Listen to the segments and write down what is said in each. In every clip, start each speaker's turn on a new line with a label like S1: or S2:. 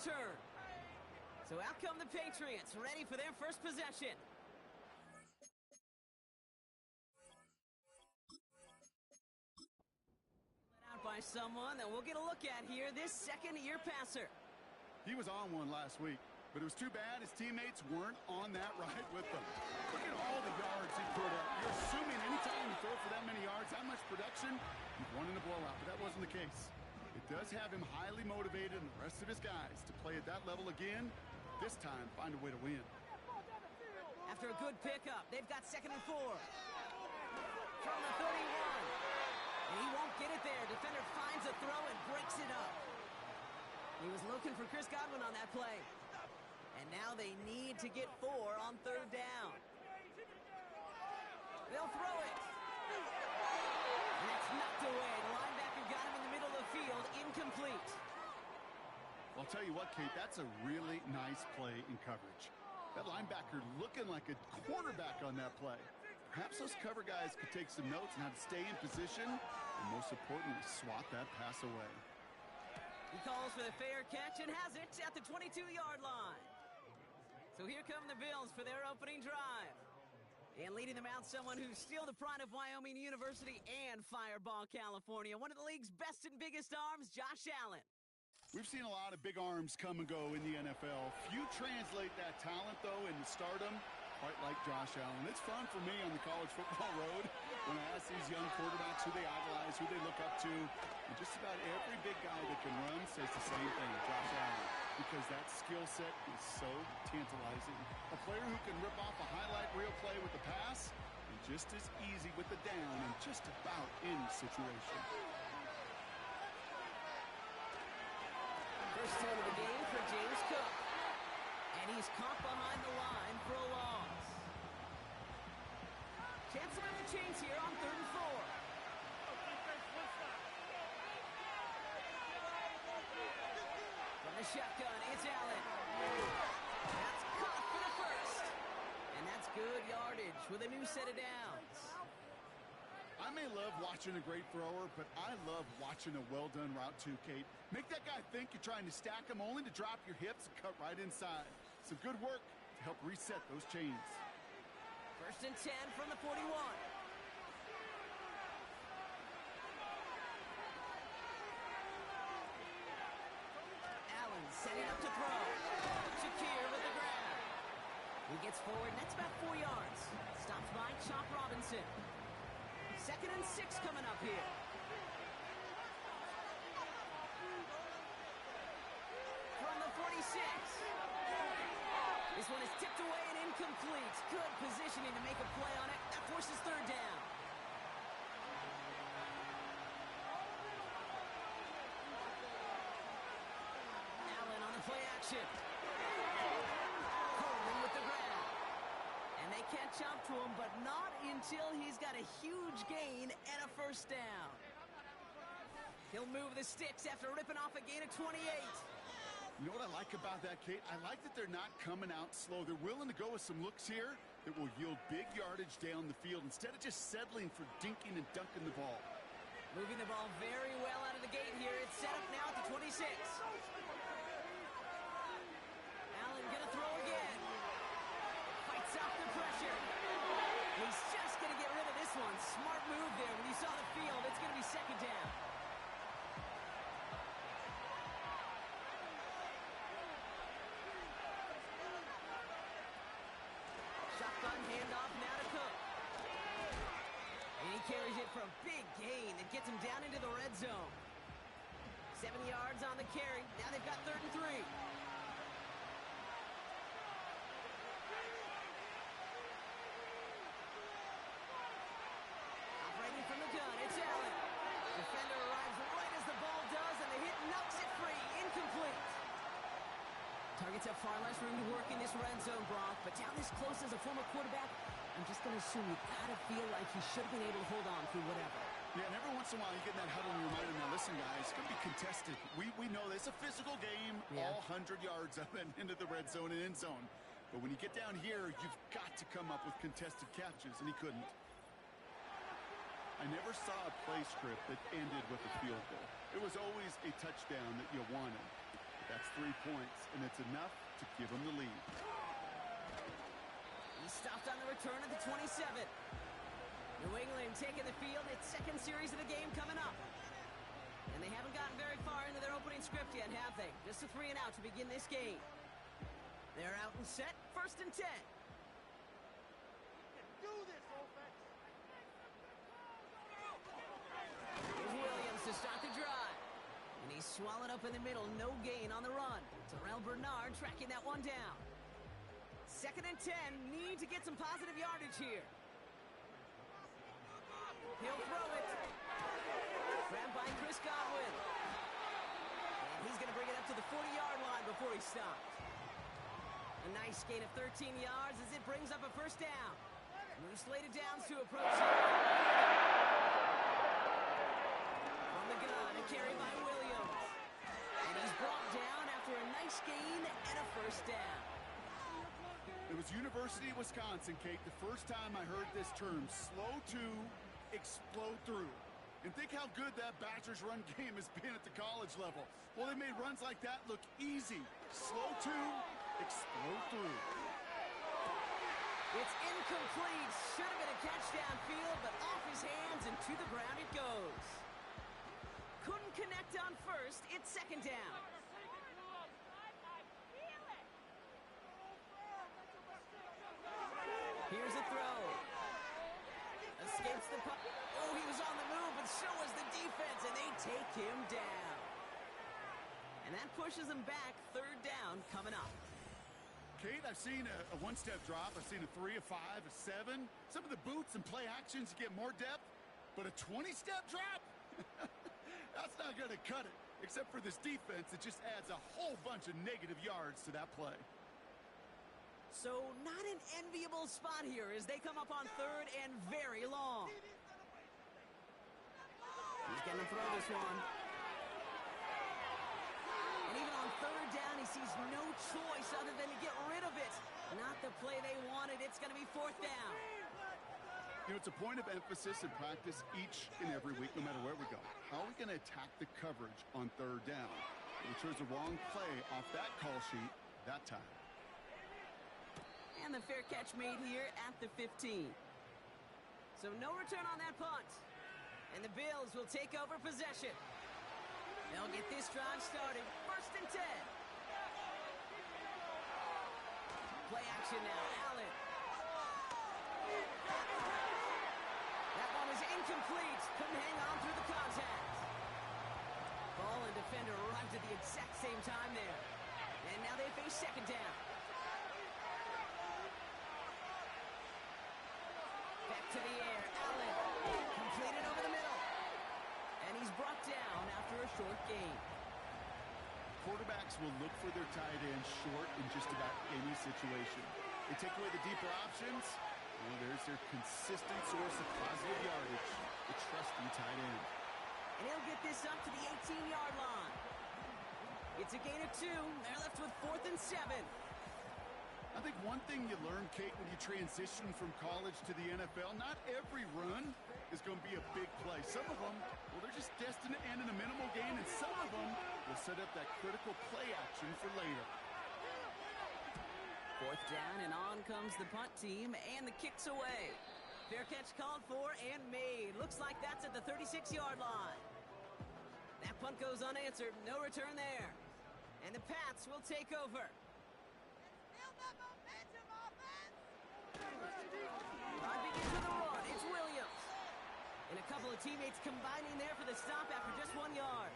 S1: return. So out come the Patriots, ready for their first possession. Let out by someone that we'll get a look at here, this second-year passer.
S2: He was on one last week, but it was too bad his teammates weren't on that ride with them. Look at all the yards he put up. You're assuming anytime you throw for that many yards, that much production, you've won in a blowout, but that wasn't the case. It does have him highly motivated and the rest of his guys to play at that level again, this time find a way to win.
S1: After a good pickup, they've got 2nd and 4. From the 31. And he won't get it there. Defender finds a throw and breaks it up. He was looking for Chris Godwin on that play. And now they need to get 4 on 3rd down. They'll throw it. And it's knocked away. The linebacker got him in the middle of the field. Incomplete.
S2: I'll tell you what, Kate, that's a really nice play in coverage. That linebacker looking like a quarterback on that play. Perhaps those cover guys could take some notes on how to stay in position and, most importantly, swat that pass away.
S1: He calls for the fair catch and has it at the 22-yard line. So here come the Bills for their opening drive. And leading them out, someone who's still the pride of Wyoming University and Fireball, California. One of the league's best and biggest arms, Josh Allen.
S2: We've seen a lot of big arms come and go in the NFL. Few translate that talent, though, into stardom, quite like Josh Allen. It's fun for me on the college football road when I ask these young quarterbacks who they idolize, who they look up to. And just about every big guy that can run says the same thing, Josh Allen, because that skill set is so tantalizing. A player who can rip off a highlight reel play with the pass and just as easy with the down in just about any situation.
S1: First down of the game for James Cook. And he's caught behind the line for a loss. Chance to move the chains here on 3rd and 4. From the shotgun, it's Allen. That's caught for the first. And that's good yardage with a new set of downs.
S2: I may love watching a great thrower, but I love watching a well-done route too, Kate. Make that guy think you're trying to stack him only to drop your hips and cut right inside. Some good work to help reset those chains.
S1: 1st and 10 from the 41. Allen setting up to throw. Shakir with the grab. He gets forward, and that's about 4 yards. Stops by Chop Robinson. 2nd and 6 coming up here. From the 46. This one is tipped away and incomplete. Good positioning to make a play on it. That forces 3rd down. Allen on the play action. Coleman with the grab. And they catch up to him, but not until he's got a huge gain and a 1st down. He'll move the sticks after ripping off a gain of 28.
S2: You know what I like about that, Kate? I like that they're not coming out slow. They're willing to go with some looks here that will yield big yardage down the field instead of just settling for dinking and dunking the ball.
S1: Moving the ball very well out of the gate here. It's set up now at the 26. Allen gonna throw again. Fights off the pressure. He's just gonna get rid of this one. Smart move there. When you saw the field, it's gonna be 2nd down. Shotgun handoff now to Cook. And he carries it for a big gain that gets him down into the red zone. 7 yards on the carry. Now they've got 3rd and 3. Operating from the gun, it's Allen. Defender arrives right as the ball does, and the hit knocks it free. Incomplete. Targets have far less room to work in this red zone, Brock, but down this close as a former quarterback, I'm just going to assume you got to feel like he should have been able to hold on through whatever.
S2: Yeah, and every once in a while you get in that huddle and you remind them, now listen, guys, it's going to be contested. We know this is a physical game, all 100 yards up and into the red zone and end zone. But when you get down here, you've got to come up with contested catches, and he couldn't. I never saw a play script that ended with a field goal. It was always a touchdown that you wanted. That's 3 points, and it's enough to give them the lead.
S1: He stopped on the return at the 27. New England taking the field. Its second series of the game coming up. And they haven't gotten very far into their opening script yet, have they? Just a 3 and out to begin this game. They're out and set. First and 10.
S3: Do this, offense.
S1: Here's Williams to start the drive. And he's swallowed up in the middle. No gain on the run. Terrell Bernard tracking that one down. Second and 10. Need to get some positive yardage here. He'll throw it. Grabbed by Chris Godwin. And he's going to bring it up to the 40-yard line before he stops. A nice gain of 13 yards as it brings up a first down. Moose laid it down to approach it. From the gun, a carry by Williams. And he's brought down after a nice gain and a first down.
S2: It was University of Wisconsin, Kate, the first time I heard this term, slow to explode through. And think how good that Badgers run game has been at the college level. Well, they made runs like that look easy. Slow to explode through.
S1: It's incomplete. Should have been a catch downfield, but off his hands and to the ground it goes. Couldn't connect on first. It's second down. Here's a throw. Escapes the puck. Oh, he was on the move, but so was the defense, and they take him down. And that pushes him back. Third down coming up.
S2: Kate, I've seen a one-step drop. I've seen a 3, a 5, a 7. Some of the boots and play actions get more depth, but a 20-step drop? That's not going to cut it. Except for this defense, it just adds a whole bunch of negative yards to that play.
S1: So not an enviable spot here as they come up on third and very long. He's going to throw this one. And even on third down, he sees no choice other than to get rid of it. Not the play they wanted. It's going to be fourth down.
S2: You know, it's a point of emphasis in practice each and every week, no matter where we go. How are we going to attack the coverage on third down? We chose the wrong play off that call sheet that time.
S1: And the fair catch made here at the 15. So no return on that punt. And the Bills will take over possession. They'll get this drive started. First and 10. Play action now. Allen. That one is incomplete. Couldn't hang on through the contact. Ball and defender arrived at the exact same time there. And now they face second down. Back to the air. Allen. Completed over the middle. And he's brought down after a short gain.
S2: Quarterbacks will look for their tight end short in just about any situation. They take away the deeper options. Well, there's their consistent source of positive yardage, the trusty tight end.
S1: And he'll get this up to the 18-yard line. It's a gain of 2. They're left with 4th and 7.
S2: I think one thing you learn, Kate, when you transition from college to the NFL, not every run is going to be a big play. Some of them, well, they're just destined to end in a minimal gain, and some of them will set up that critical play action for later.
S1: 4th down, and on comes the punt team, and the kick's away. Fair catch called for and made. Looks like that's at the 36-yard line. That punt goes unanswered. No return there. And the Pats will take over. Drive begins with a run. It's Williams. And a couple of teammates combining there for the stop after just 1 yard.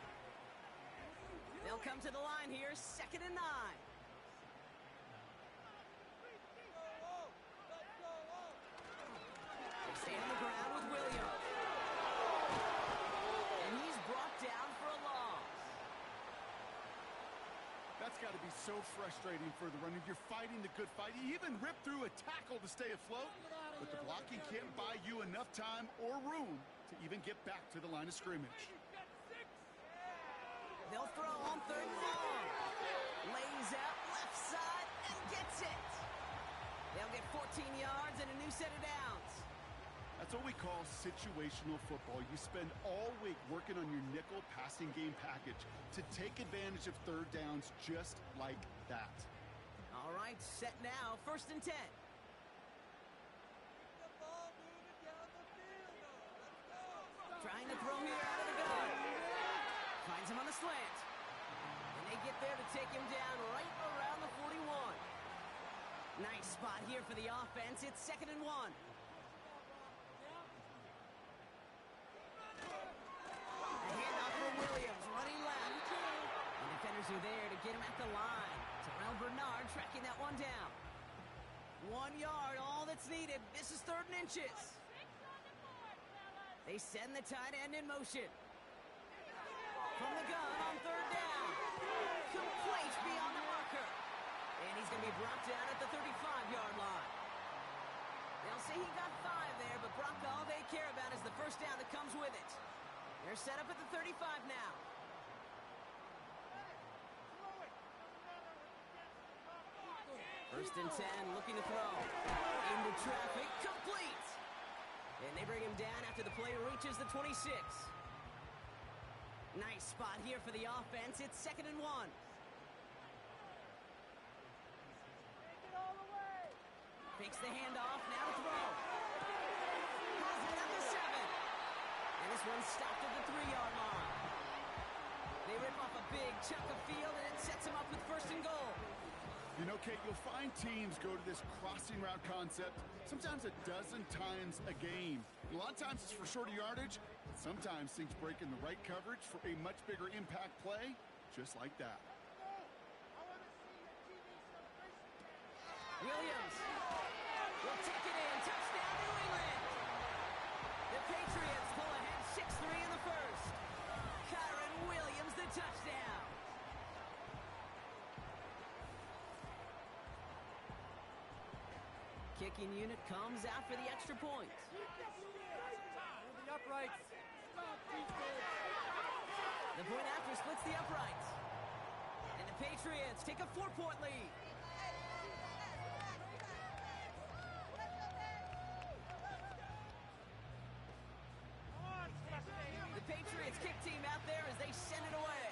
S1: They'll come to the line here, 2nd and 9. They stay on the ground with Williams. And he's brought down for a loss.
S2: That's got to be so frustrating for the runner. You're fighting the good fight. You even rip through a tackle to stay afloat, but the blocking can't buy you enough time or room to even get back to the line of scrimmage.
S1: They'll throw on 3rd and long. Lays out left side and gets it. They'll get 14 yards and a new set of downs.
S2: That's what we call situational football. You spend all week working on your nickel passing game package to take advantage of third downs just like that.
S1: All right, set now, 1st and 10. Trying to throw here out of the gun. Finds him on the slant. And they get there to take him down right around the 41. Nice spot here for the offense. It's 2nd and 1. A handoff for Williams, running left. The defenders are there to get him at the line. Terrell Bernard tracking that one down. 1 yard, all that's needed. This is 3rd and inches. They send the tight end in motion. From the gun on 3rd down. Complete beyond the marker. And he's going to be brought down at the 35-yard line. They'll say he got 5 there, but Brock, all they care about is the 1st down that comes with it. They're set up at the 35 now. First and 10, looking to throw. Into traffic, complete. And they bring him down after the play reaches the 26. Nice spot here for the offense. It's 2nd and 1. Fakes the handoff, now to throw. Has it at the 7. And this one's stopped at the 3-yard line. They rip off a big chunk of field, and it sets them up with 1st and goal.
S2: You know, Kate, you'll find teams go to this crossing route concept sometimes a dozen times a game. A lot of times it's for shorter yardage, but sometimes things break in the right coverage for a much bigger impact play, just like that.
S1: Williams will take it in. Touchdown, New England. The Patriots pull ahead 6-3 in the 1st. Kyron Williams, the touchdown. Kicking unit comes out for the extra point.
S3: The uprights.
S1: The point after splits the uprights. And the Patriots take a 4-point lead. The Patriots kick team out there as they send it away.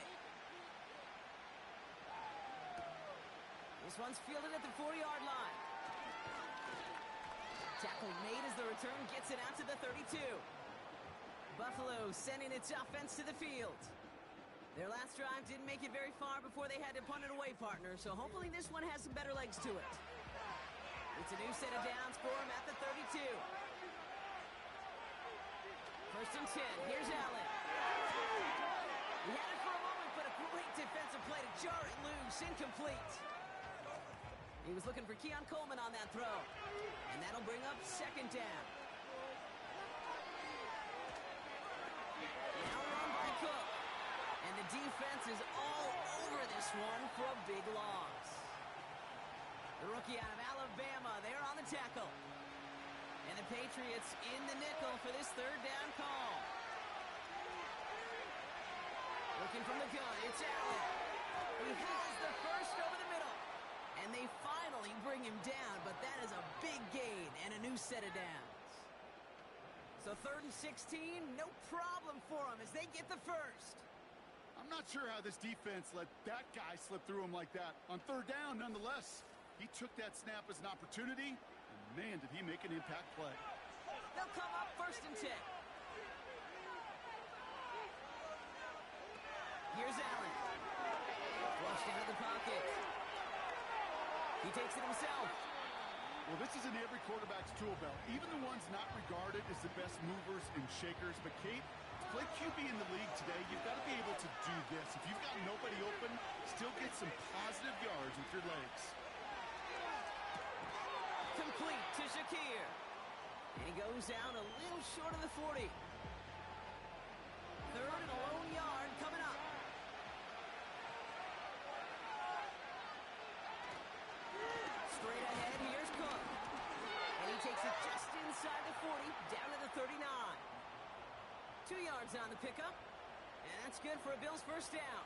S1: This one's fielded at the 4-yard line. Tackle made as the return gets it out to the 32. Buffalo sending its offense to the field. Their last drive didn't make it very far before they had to punt it away, partner, so hopefully this one has some better legs to it. It's a new set of downs for him at the 32. 1st and 10. Here's Allen. He had it for a moment, but a great defensive play to jar it loose. Incomplete. He was looking for Keon Coleman on that throw. And that'll bring up 2nd down. Now run by Cook. And the defense is all over this one for a big loss. The rookie out of Alabama, they're on the tackle. And the Patriots in the nickel for this 3rd down call. Looking from the gun, it's Allen. He has the 1st over the middle. And they finally bring him down, but that is a big gain and a new set of downs. So 3rd and 16, no problem for them as they get the 1st.
S2: I'm not sure how this defense let that guy slip through him like that. On 3rd down, nonetheless, he took that snap as an opportunity, and man, did he make an impact play.
S1: They'll come up 1st and 10. Here's Allen. Flushed out of the pocket. He takes it himself.
S2: Well, this is in every quarterback's tool belt, even the ones not regarded as the best movers and shakers. But, Kate, to play QB in the league today, you've got to be able to do this. If you've got nobody open, still get some positive yards with your legs.
S1: Complete to Shakir. And he goes down a little short of the 40. 3rd and a lone yard coming up. Straight ahead, here's Cook. And he takes it just inside the 40, down to the 39. 2 yards on the pickup. And that's good for a Bills 1st down.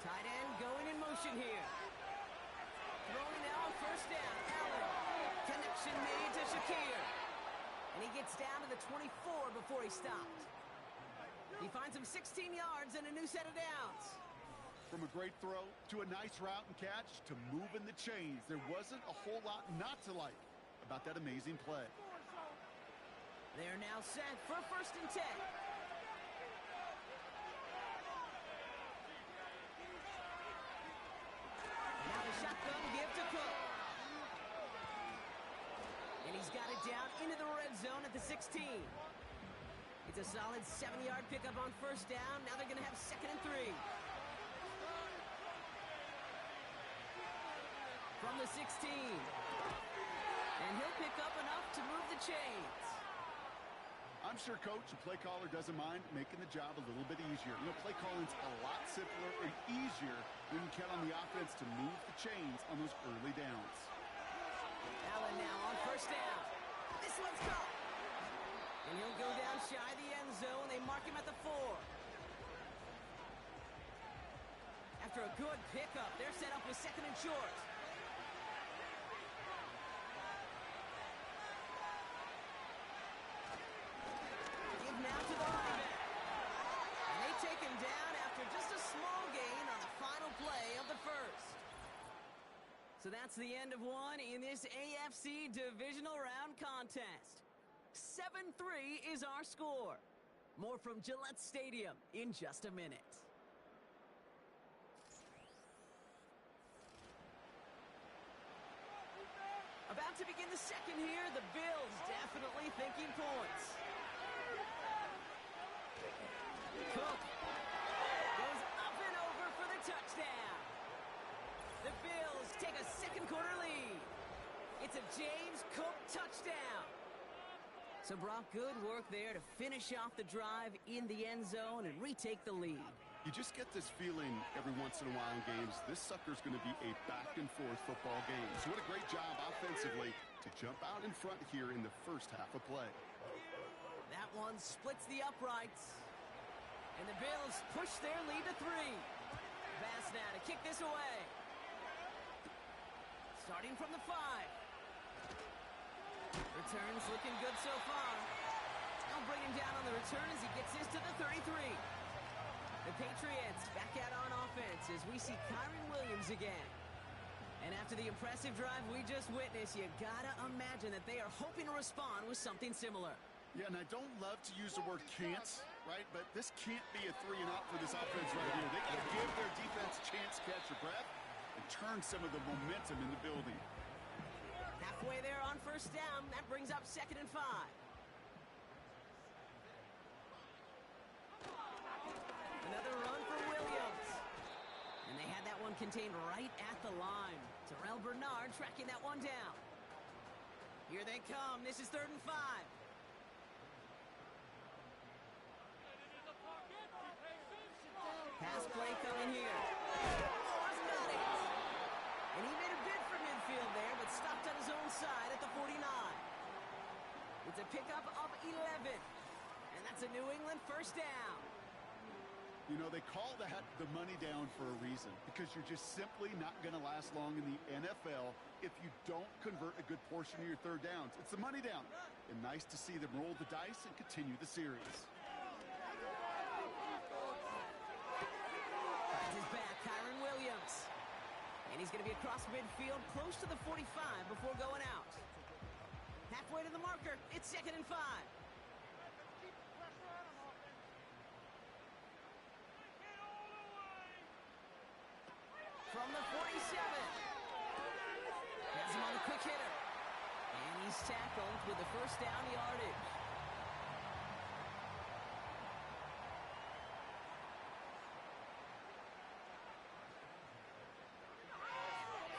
S1: Tight end going in motion here. Throwing now on first down. Allen. Connection made to Shakir. And he gets down to the 24 before he stopped. He finds him 16 yards and a new set of downs.
S2: From a great throw to a nice route and catch to moving the chains, there wasn't a whole lot not to like about that amazing play.
S1: They're now set for 1st and 10. Now the shotgun give to Cook. And he's got it down into the red zone at the 16. It's a solid 7-yard pickup on first down. Now they're going to have 2nd and 3. From the 16. And he'll pick up enough to move the chains.
S2: I'm sure coach and play caller doesn't mind making the job a little bit easier. You know, play calling's a lot simpler or easier when you count on the offense to move the chains on those early downs.
S1: Allen now on first down. This one's caught. And he'll go down shy of the end zone. They mark him at the 4. After a good pickup, they're set up with 2nd and short. Give now to the running back. And they take him down after just a small gain on the final play of the first. So that's the end of one in this AFC Divisional Round contest. 7-3 is our score. More from Gillette Stadium in just a minute. About to begin the second here. The Bills definitely thinking points. Cook goes up and over for the touchdown. The Bills take a second-quarter lead. It's a James Cook touchdown. So, Brock, good work there to finish off the drive in the end zone and retake the lead.
S2: You just get this feeling every once in a while in games, this sucker's going to be a back-and-forth football game. So what a great job offensively to jump out in front here in the first half of play.
S1: That one splits the uprights. And the Bills push their lead to 3. Pass now to kick this away. Starting from the 5. Returns looking good so far. They'll bring him down on the return as he gets this to the 33. The Patriots back out on offense as we see Kyren Williams again. And after the impressive drive we just witnessed, you gotta imagine that they are hoping to respond with something similar.
S2: Yeah, and I don't love to use the word can't, right? But this can't be a 3-and-out for this offense right here. They gotta give their defense a chance to catch their breath and turn some of the momentum in the building.
S1: Halfway there on first down. That brings up 2nd and 5. Another run for Williams. And they had that one contained right at the line. Terrell Bernard tracking that one down. Here they come. This is 3rd and 5. Pass play coming here. Moore's got it. And he made a bid for midfield there, but stopped on his own side at the 49. It's a pickup of 11. And that's a New England first down.
S2: You know, they call that the money down for a reason, because you're just simply not going to last long in the NFL if you don't convert a good portion of your third downs. It's the money down. And nice to see them roll the dice and continue the series.
S1: Finds his back, Kyren Williams. And he's going to be across midfield, close to the 45 before going out. Halfway to the marker, it's 2nd and 5. From the 47. Has him on the quick hitter. And he's tackled with the first down yardage.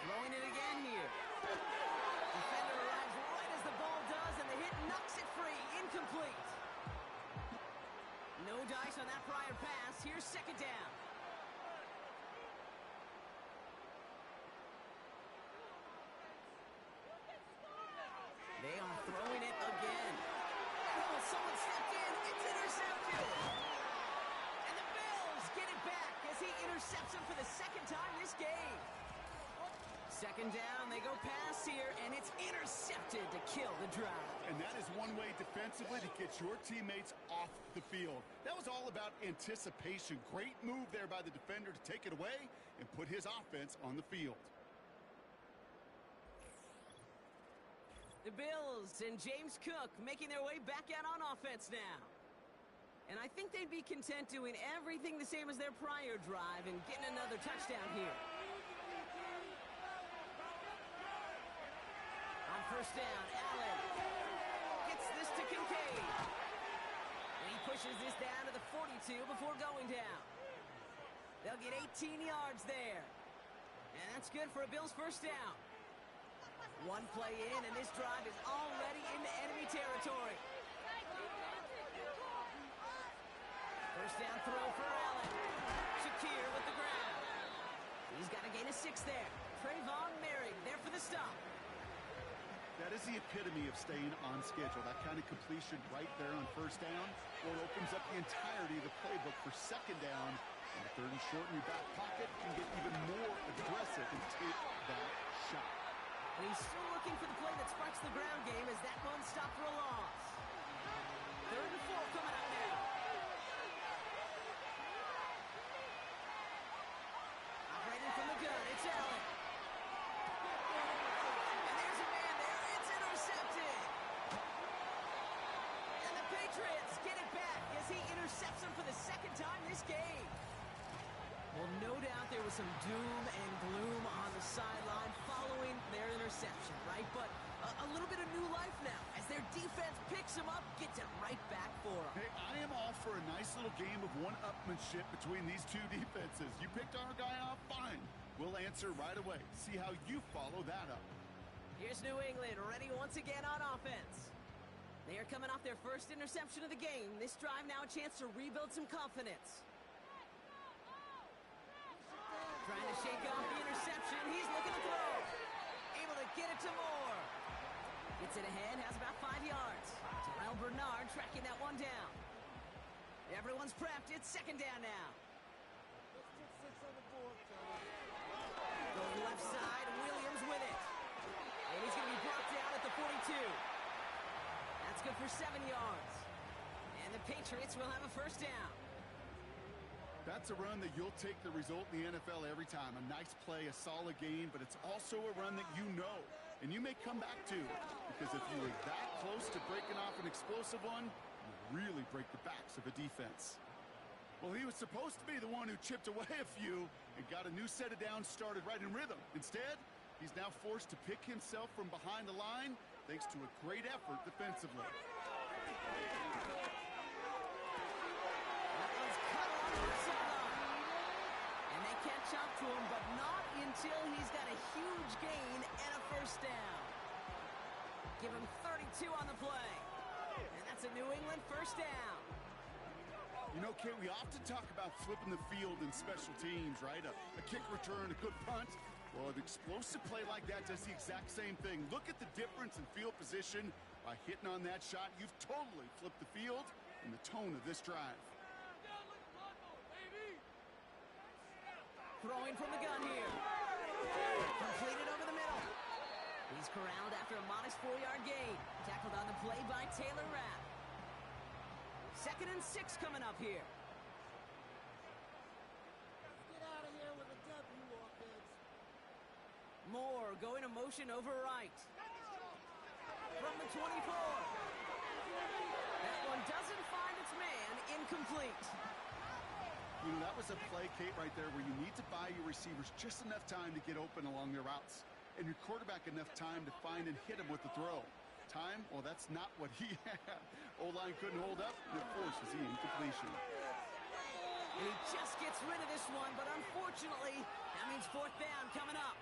S1: Throwing it again here. Defender arrives right as the ball does, and the hit knocks it free. Incomplete. No dice on that prior pass. Here's 2nd down. They are throwing it again. Oh, someone stepped in. It's intercepted. And the Bills get it back as he intercepts him for the 2nd time this game. Second down, they go pass here, and it's intercepted to kill the drive.
S2: And that is one way defensively to get your teammates off the field. That was all about anticipation. Great move there by the defender to take it away and put his offense on the field.
S1: The Bills and James Cook making their way back out on offense now. And I think they'd be content doing everything the same as their prior drive and getting another touchdown here. On first down, Allen gets this to Kincaid. And he pushes this down to the 42 before going down. They'll get 18 yards there. And that's good for a Bills first down. One play in, and this drive is already into enemy territory. First down throw for Allen. Shakir with the ground. He's got a gain of 6 there. Trayvon Merrick there for the stop.
S2: That is the epitome of staying on schedule. That kind of completion right there on first down, well, it opens up the entirety of the playbook for second down. And third and short in your back pocket can get even more aggressive and take that shot.
S1: And he's still looking for the play that sparks the ground game as that one stopped for a loss. Third and 4 coming up now. Operating from the gun, it's Allen. And there's a man there. It's intercepted. And the Patriots get it back as he intercepts him for the second time this game. Well, no doubt there was some doom and gloom on the sideline following their interception, right? But a little bit of new life now as their defense picks him up, gets it right back for him.
S2: Hey, I am all for a nice little game of one-upmanship between these two defenses. You picked our guy off, fine. We'll answer right away. See how you follow that up.
S1: Here's New England ready once again on offense. They are coming off their first interception of the game. This drive now a chance to rebuild some confidence. Trying to shake off the interception. He's looking to throw. Able to get it to Moore. Gets it ahead, has about 5 yards. Terrell Bernard tracking that one down. Everyone's prepped. It's second down now. Going left side, Williams with it. And he's going to be brought down at the 42. That's good for 7 yards. And the Patriots will have a first down.
S2: That's a run that you'll take the result in the NFL every time. A nice play, a solid game, but it's also a run that you know, and you may come back to. Because if you were that close to breaking off an explosive one, you really break the backs of a defense. Well, he was supposed to be the one who chipped away a few and got a new set of downs started right in rhythm. Instead, he's now forced to pick himself from behind the line thanks to a great effort defensively.
S1: Up to him, but not until he's got a huge gain and a first down. Give him 32 on the play. And that's a New England first down.
S2: You know, Kate, we often talk about flipping the field in special teams, right? A kick return, a good punt. Well, an explosive play like that does the exact same thing. Look at the difference in field position. By hitting on that shot, you've totally flipped the field and the tone of this drive.
S1: Throwing from the gun here. Completed over the middle. He's corralled after a modest 4-yard gain. Tackled on the play by Taylor Rapp. 2nd and 6 coming up here.
S3: Get out of here with a W, offense.
S1: Moore going to motion over right. From the 24. That one doesn't find its man. Incomplete.
S2: You know, that was a play, Kate, right there where you need to buy your receivers just enough time to get open along their routes. And your quarterback enough time to find and hit him with the throw. Time? Well, that's not what he had. O-line couldn't hold up, and it forces the incompletion.
S1: And he just gets rid of this one, but unfortunately, that means 4th down coming up.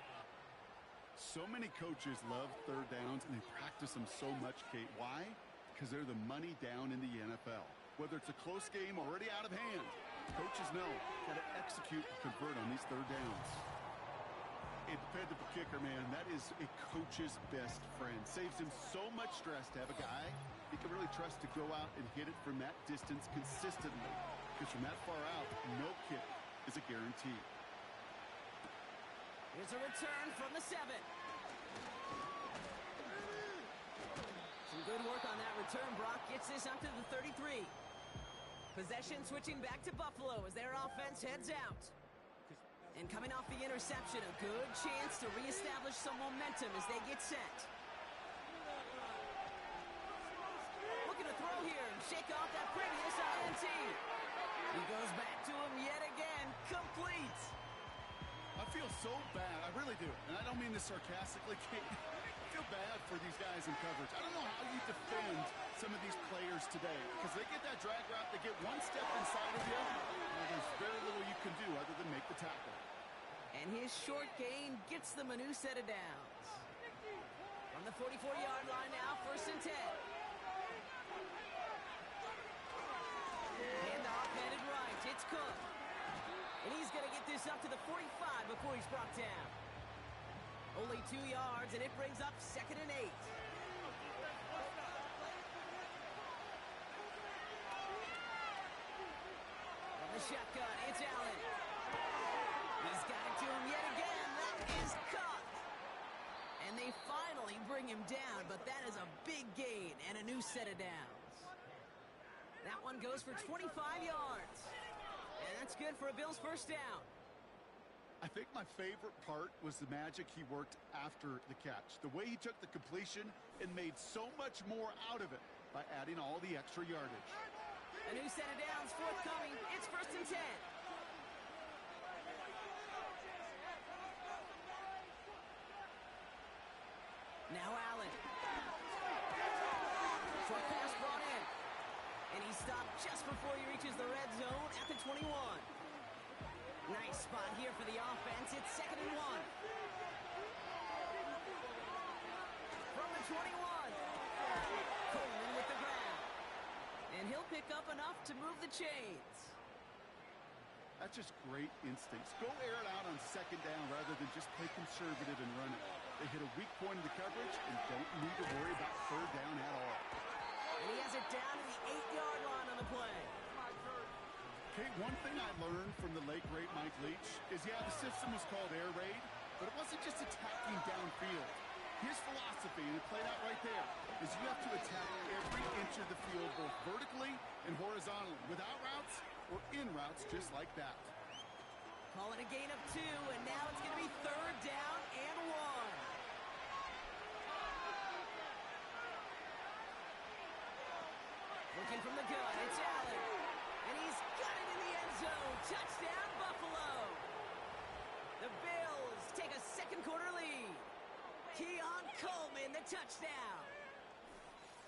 S2: So many coaches love third downs, and they practice them so much, Kate. Why? Because they're the money down in the NFL. Whether it's a close game already out of hand, coaches know how to execute and convert on these third downs. A dependable kicker, man, that is a coach's best friend. Saves him so much stress to have a guy he can really trust to go out and hit it from that distance consistently. Because from that far out, no kick is a guarantee.
S1: Here's a return from the 7. Some good work on that return. Brock gets this up to the 33. Possession switching back to Buffalo as their offense heads out. And coming off the interception, a good chance to reestablish some momentum as they get set. Looking to throw here and shake off that previous INT. He goes back to him yet again, complete.
S2: I feel so bad, I really do, and I don't mean this sarcastically, Kate. I feel bad for these guys in coverage. I don't know how you defend some of these players today, because they get that drag route, they get one step inside of you, and there's very little you can do other than make the tackle.
S1: And his short gain gets them a new set of downs. From the 44-yard line now, 1st and 10. Handoff headed right, it's Cook. And he's going to get this up to the 45 before he's brought down. Only 2 yards, and it brings up 2nd and 8. From the shotgun, it's Allen. He's got it to him yet again. That is caught. And they finally bring him down, but that is a big gain and a new set of downs. That one goes for 25 yards. And that's good for a Bills 1st down.
S2: I think my favorite part was the magic he worked after the catch. The way he took the completion and made so much more out of it by adding all the extra yardage.
S1: A new set of downs forthcoming. It's 1st and 10. Now Allen. Short pass brought in. And he stopped just before he reaches the red zone at the 21. Nice spot here for the offense. It's 2nd and 1. From the 21. Coleman with the grab. And he'll pick up enough to move the chains.
S2: That's just great instincts. Go air it out on 2nd down rather than just play conservative and run it. They hit a weak point in the coverage and don't need to worry about 3rd down at all.
S1: And he has it down to the 8-yard line on the play.
S2: Okay, one thing I learned from the late great Mike Leach is, yeah, the system was called air raid, but it wasn't just attacking downfield. His philosophy, and it played out right there, is you have to attack every inch of the field, both vertically and horizontally, without routes or in routes just like that.
S1: Call it a gain of 2, and now it's going to be 3rd down and 1. Looking from the gun, it's Allen. And he's got it in the end zone. Touchdown, Buffalo. The Bills take a 2nd quarter lead. Keon Coleman, the touchdown.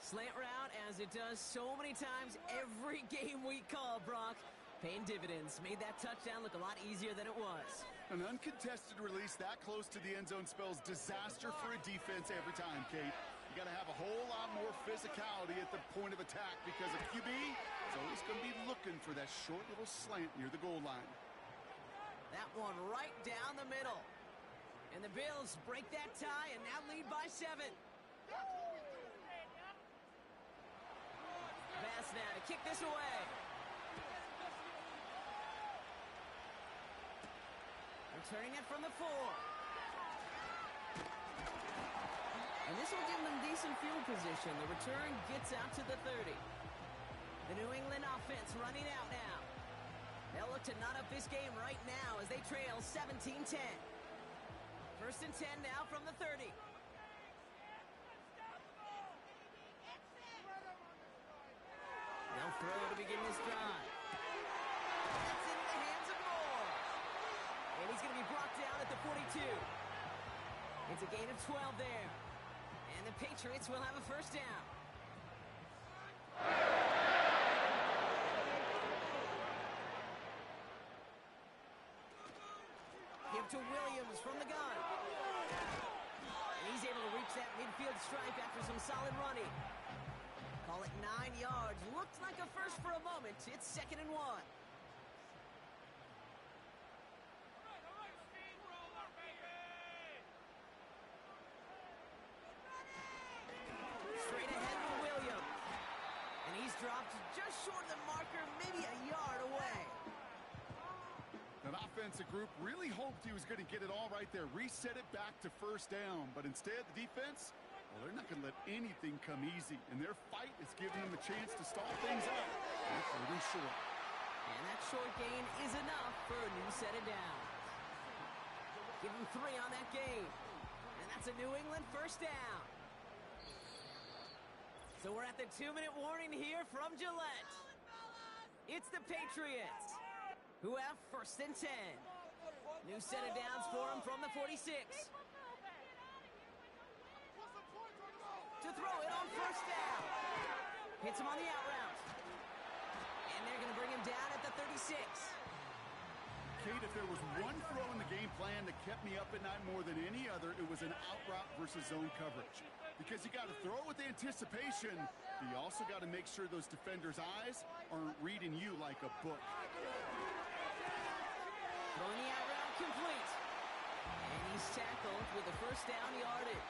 S1: Slant route, as it does so many times every game we call, Brock. Paying dividends. Made that touchdown look a lot easier than it was.
S2: An uncontested release that close to the end zone spells disaster for a defense every time, Kate. You got to have a whole lot more physicality at the point of attack because a QB is always going to be looking for that short little slant near the goal line.
S1: That one right down the middle. And the Bills break that tie and now lead by 7. Pass now to kick this away. Returning it from the 4. And this will give them decent field position. The return gets out to the 30. The New England offense running out now. They'll look to knot up this game right now as they trail 17-10. 1st and 10 now from the 30. They'll throw to begin this drive. That's into the hands of Moore. And he's going to be brought down at the 42. It's a gain of 12 there. And the Patriots will have a 1st down. Give to Williams from the gun. And he's able to reach that midfield stripe after some solid running. Call it 9 yards. Looked like a first for a moment. It's 2nd and 1. Straight ahead for Williams. And he's dropped just short of the marker, maybe a yard away.
S2: An defensive group really hoped he was going to get it all right there, reset it back to first down. But instead, the defense, well, they're not going to let anything come easy. And their fight is giving them a chance to stall things out. They're falling short.
S1: And that short gain is enough for a new set of downs. Give him 3 on that gain. And that's a New England first down. So we're at the 2-minute warning here from Gillette. It's the Patriots who have first and 10. New set of downs for him from the 46. To throw it on first down. Hits him on the out route. And they're going to bring him down at the 36.
S2: Kate, if there was one throw in the game plan that kept me up at night more than any other, it was an out route versus zone coverage. Because you got to throw with anticipation, but you also got to make sure those defenders' eyes aren't reading you like a book.
S1: Throwing the out route complete. And he's tackled with the first down yardage.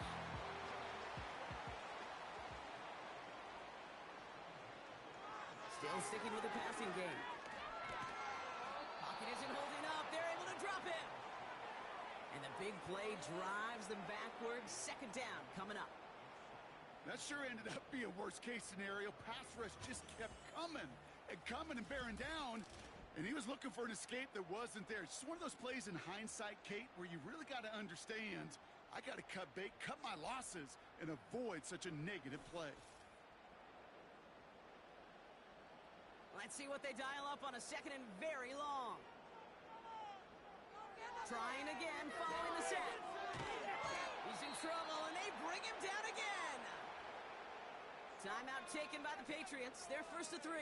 S1: Still sticking with the passing game. Pocket isn't holding up. They're able to drop it. And the big play drives them backwards. Second down coming up.
S2: That sure ended up being worst-case scenario. Pass rush just kept coming and bearing down. And he was looking for an escape that wasn't there. It's just one of those plays in hindsight, Kate, where you really got to understand, I got to cut bait, cut my losses, and avoid such a negative play.
S1: Let's see what they dial up on a second and very long. Trying again, following the set. He's in trouble, and they bring him down again. Timeout taken by the Patriots. They're first to 3.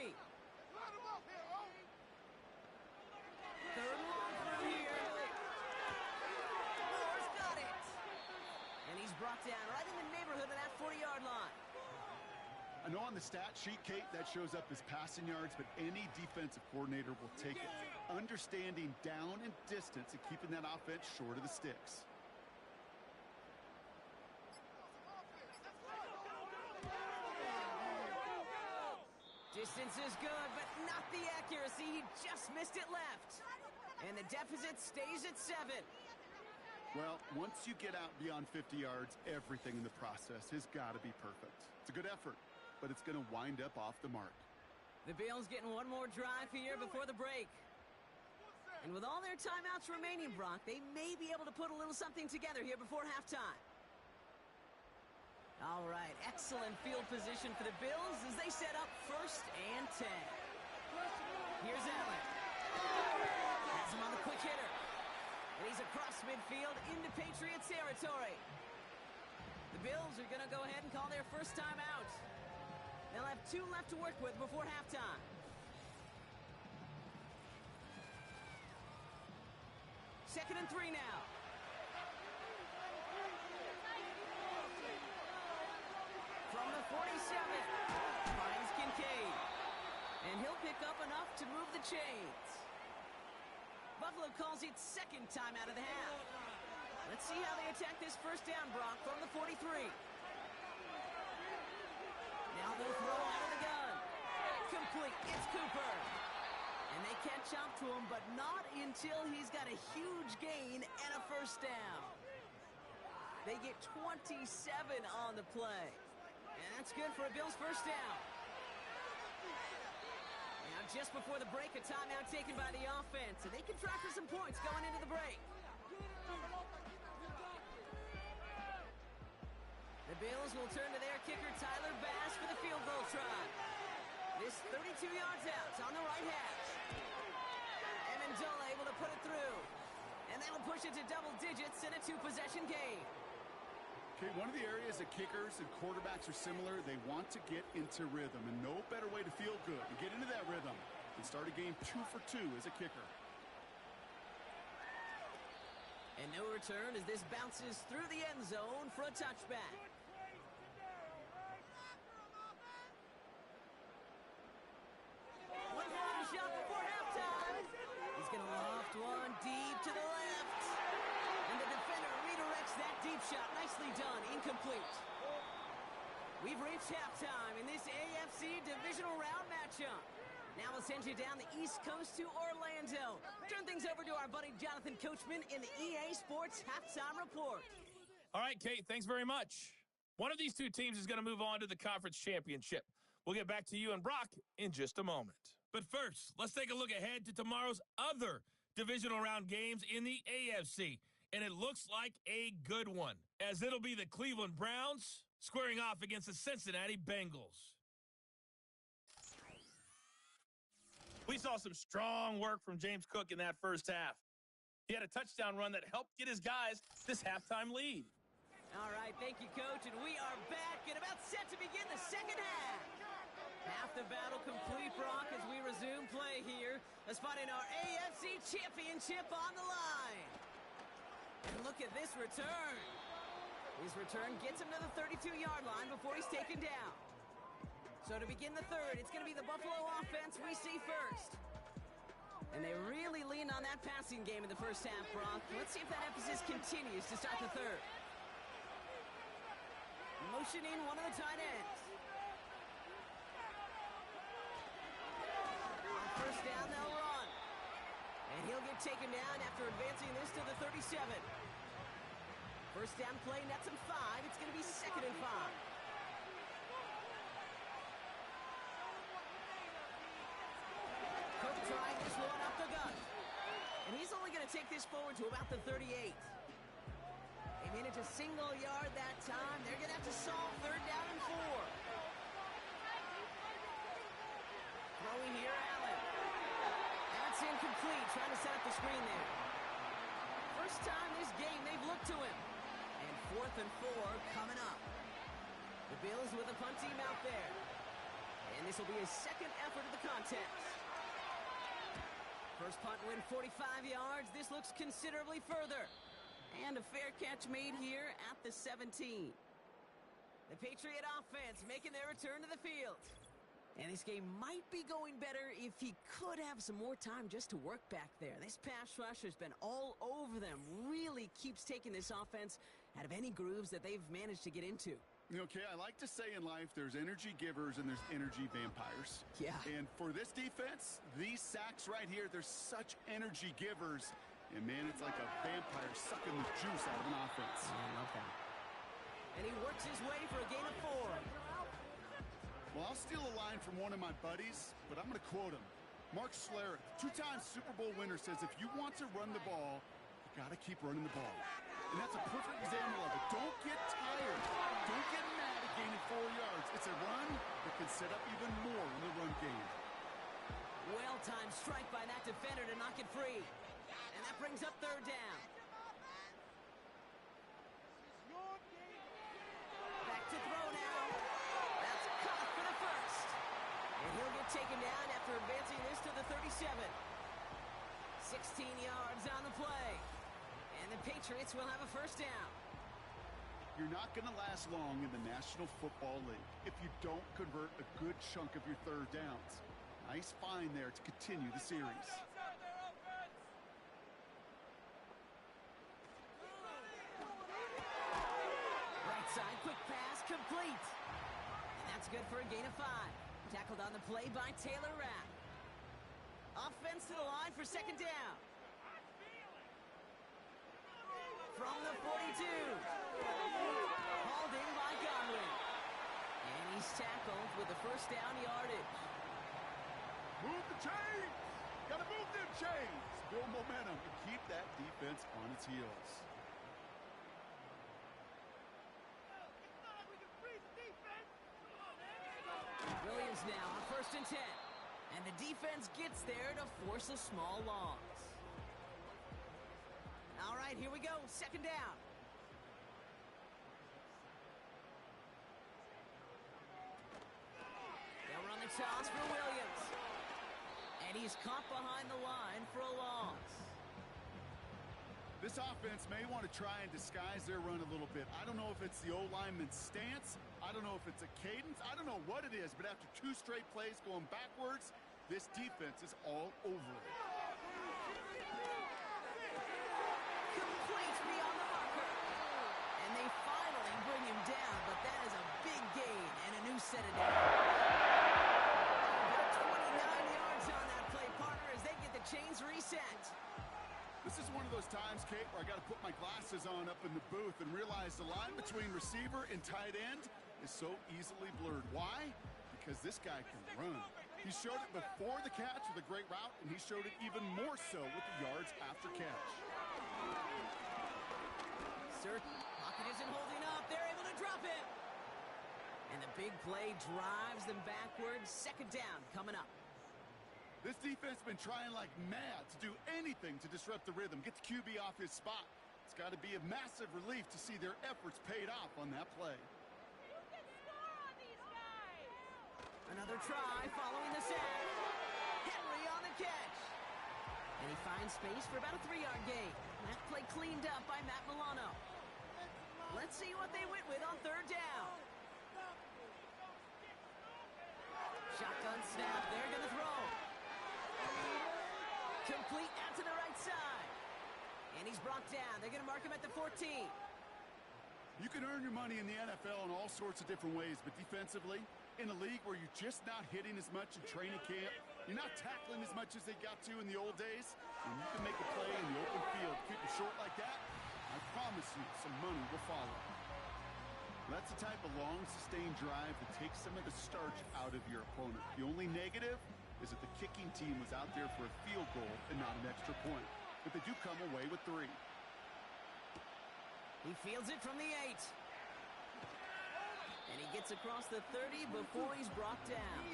S1: Third and long from here. Moore's got it. And he's brought down right in the neighborhood of that 40-yard line.
S2: I know on the stat sheet, Kate, that shows up as passing yards, but any defensive coordinator will take it. Understanding down and distance and keeping that offense short of the sticks.
S1: Distance is good, but not the accuracy. He just missed it left. And the deficit stays at 7.
S2: Well, once you get out beyond 50 yards, everything in the process has got to be perfect. It's a good effort, but it's going to wind up off the mark.
S1: The Bills getting one more drive here before the break. And with all their timeouts remaining, Brock, they may be able to put a little something together here before halftime. All right, excellent field position for the Bills as they set up first and 10. Here's Allen. Has him on the quick hitter. And he's across midfield into Patriots territory. The Bills are going to go ahead and call their first timeout. They'll have 2 left to work with before halftime. Second and 3 now. From the 47, finds Kincaid. And he'll pick up enough to move the chains. Buffalo calls it second time out of the half. Let's see how they attack this first down, Brock, from the 43. Now they'll throw out of the gun. Complete. It's Cooper. And they catch up to him, but not until he's got a huge gain and a first down. They get 27 on the play. And that's good for a Bills first down. Now just before the break, a timeout taken by the offense. And they can try for some points going into the break. The Bills will turn to their kicker, Tyler Bass, for the field goal try. This 32 yards out on the right hash. Amendola able to put it through. And that'll push it to double digits in a 2-possession game.
S2: Okay, one of the areas that kickers and quarterbacks are similar, they want to get into rhythm. And no better way to feel good and get into that rhythm than start a game 2 for 2 as a kicker.
S1: And no return as this bounces through the end zone for a touchback. One final shot before halftime. He's going to loft one deep to the left. And the defender redirects that deep shot. Nicely done. Incomplete. We've reached halftime in this AFC Divisional Round matchup. Now we'll send you down the East Coast to Orlando. fan zone. Turn things over to our buddy Jonathan Coachman in the EA Sports Halftime Report.
S4: All right, Kate, thanks very much. One of these two teams is going to move on to the conference championship. We'll get back to you and Brock in just a moment. But first, let's take a look ahead to tomorrow's other divisional round games in the AFC. And it looks like a good one, as it'll be the Cleveland Browns squaring off against the Cincinnati Bengals. We saw some strong work from James Cook in that first half. He had a touchdown run that helped get his guys this halftime lead.
S1: All right, thank you, Coach, and we are back and about set to begin the second half. Half the battle complete, Brock, as we resume play here. Let's find in our AFC Championship on the line. And look at this return. His return gets him to the 32-yard line before he's taken down. So to begin the third, it's going to be the Buffalo offense we see first. And they really leaned on that passing game in the first half, Brock. Let's see if that emphasis continues to start the third. Motioning one of the tight ends. On first down, they'll run. And he'll get taken down after advancing this to the 37. First down play, nets him 5. It's going to be 2nd and 5. Cook trying this one up the gut. And he's only going to take this forward to about the 38. They made it to single yard that time. They're going to have to solve 3rd down and 4. Throwing here, Allen. That's incomplete. Trying to set up the screen there. First time this game they've looked to him. And 4th and 4 coming up. The Bills with a punt team out there. And this will be his 2nd effort of the contest. First punt win 45 yards. This looks considerably further. And a fair catch made here at the 17. The Patriot offense making their return to the field. And this game might be going better if he could have some more time just to work back there. This pass rush has been all over them. Really keeps taking this offense out of any grooves that they've managed to get into.
S2: Okay, I like to say in life there's energy givers and there's energy vampires.
S1: Yeah.
S2: And for this defense, these sacks right here, they're such energy givers. And, man, it's like a vampire sucking the juice out of an offense.
S1: Yeah, I love that. And he works his way for a gain of 4.
S2: Well, I'll steal a line from one of my buddies, but I'm going to quote him. Mark Schlereth, 2-time Super Bowl winner, says if you want to run the ball, you got to keep running the ball. And that's a perfect example of it. Don't get tired. Don't get mad at gaining 4 yards. It's a run that can set up even more in the run game.
S1: Well-timed strike by that defender to knock it free. And that brings up 3rd down. Back to throw now. That's caught for the first. And he'll get taken down after advancing this to the 37. 16 yards on the play. And the Patriots will have a first down.
S2: You're not going to last long in the National Football League if you don't convert a good chunk of your 3rd downs. Nice find there to continue the series.
S1: Right side, quick pass, complete. And that's good for a gain of 5. Tackled on the play by Taylor Rapp. Offense to the line for 2nd down. From the 42. Hauled in by Godwin. And he's tackled with the first down yardage.
S2: Move the chains! Gotta move them chains! Build momentum and keep that defense on its heels.
S1: Williams now on 1st and 10. And the defense gets there to force a small loss. All right, here we go. 2nd down. They'll run the toss for Williams. And he's caught behind the line for a loss.
S2: This offense may want to try and disguise their run a little bit. I don't know if it's the O-lineman's stance. I don't know if it's a cadence. I don't know what it is, but after 2 straight plays going backwards, this defense is all over it.
S1: Complete beyond the marker. And they finally bring him down, but that is a big gain and a new set of downs. 29 yards on that play, partner, as they get the chains reached.
S2: This is one of those times, Kate, where I got to put my glasses on up in the booth and realize the line between receiver and tight end is so easily blurred. Why? Because this guy can run. He showed it before the catch with a great route, and he showed it even more so with the yards after catch.
S1: Pocket isn't holding up. They're able to drop it. And the big play drives them backwards. Second down coming up.
S2: This defense has been trying like mad to do anything to disrupt the rhythm, get the QB off his spot. It's got to be a massive relief to see their efforts paid off on that play.
S5: You can score on these guys.
S1: Another try following the sack. Henry on the catch. And he finds space for about a 3-yard gain. That play cleaned up by Matt Milano. Let's see what they went with on third down. Shotgun snap. They're going to throw. Complete out to the right side. And he's brought down. They're going to mark him at the 14.
S2: You can earn your money in the NFL in all sorts of different ways, but defensively, in a league where you're just not hitting as much in training camp, you're not tackling as much as they got to in the old days, and you can make a play in the open field. Keep it short like that, I promise you some money will follow. That's the type of long, sustained drive that takes some of the starch out of your opponent. The only negative is that the kicking team was out there for a field goal and not an extra point. But they do come away with 3.
S1: He fields it from the 8. And he gets across the 30 before he's brought down.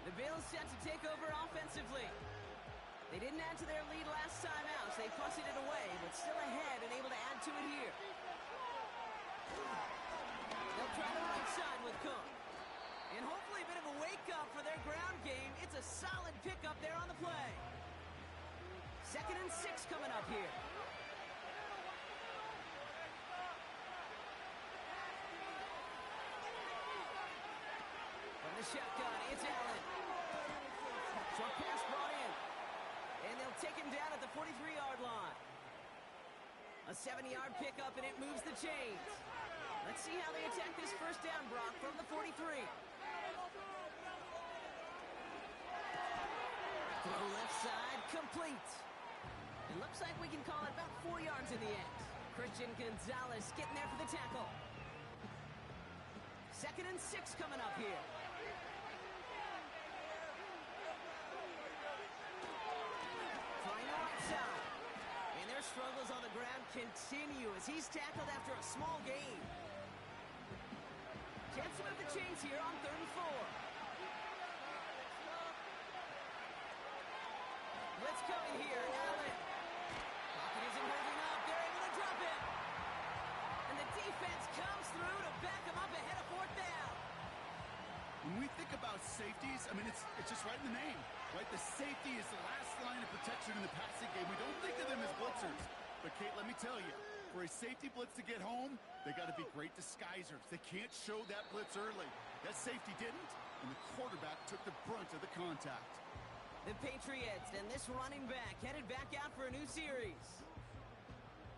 S1: The Bills set to take over offensively. They didn't add to their lead last time out, so they punted it away, but still ahead and able to add to it here. They'll try the right side with Cook. And hopefully a bit of a wake-up for their ground game. It's a solid pickup there on the play. 2nd and 6 coming up here. From the shotgun, it's Allen. Short pass brought in. And they'll take him down at the 43-yard line. A 7-yard pickup, and it moves the chains. Let's see how they attack this first down, Brock, from the 43. Throw left side, complete. It looks like we can call it about 4 yards in the end. Christian Gonzalez getting there for the tackle. 2nd and 6 coming up here. Trying the right side. And their struggles on the ground continue as he's tackled after a small gain. Chance to move the chains here on 3rd and 4. Blitz coming here, Allen. Pocket isn't holding up. They're able to drop it. And the defense comes through to back them up ahead of 4th down.
S2: When we think about safeties, I mean, it's just right in the name, right? The safety is the last line of protection in the passing game. We don't think of them as blitzers. But, Kate, let me tell you, for a safety blitz to get home, they got to be great disguisers. They can't show that blitz early. That safety didn't, and the quarterback took the brunt of the contact.
S1: The Patriots and this running back headed back out for a new series.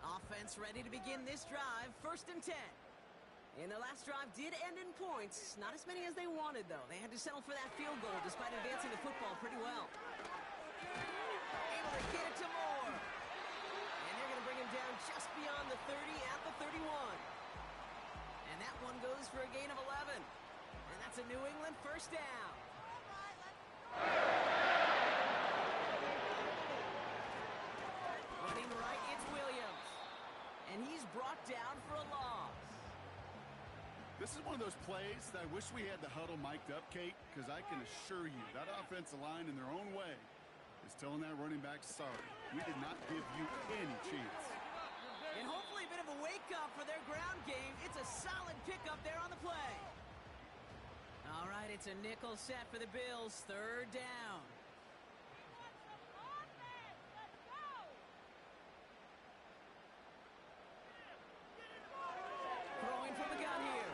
S1: Offense ready to begin this drive, 1st and 10. And the last drive did end in points. Not as many as they wanted, though. They had to settle for that field goal despite advancing the football pretty well. Able to get it to Moore. And they're going to bring him down just beyond the 30 at the 31. And that one goes for a gain of 11. And that's a New England first down. Running right, it's Williams. And he's brought down for a loss.
S2: This is one of those plays that I wish we had the huddle mic'd up, Kate, because I can assure you that offensive line in their own way is telling that running back, sorry, we did not give you any chance.
S1: And hopefully a bit of a wake-up for their ground game. It's a solid pickup there on the play. All right, it's a nickel set for the Bills. 3rd down. Throwing from the gun here.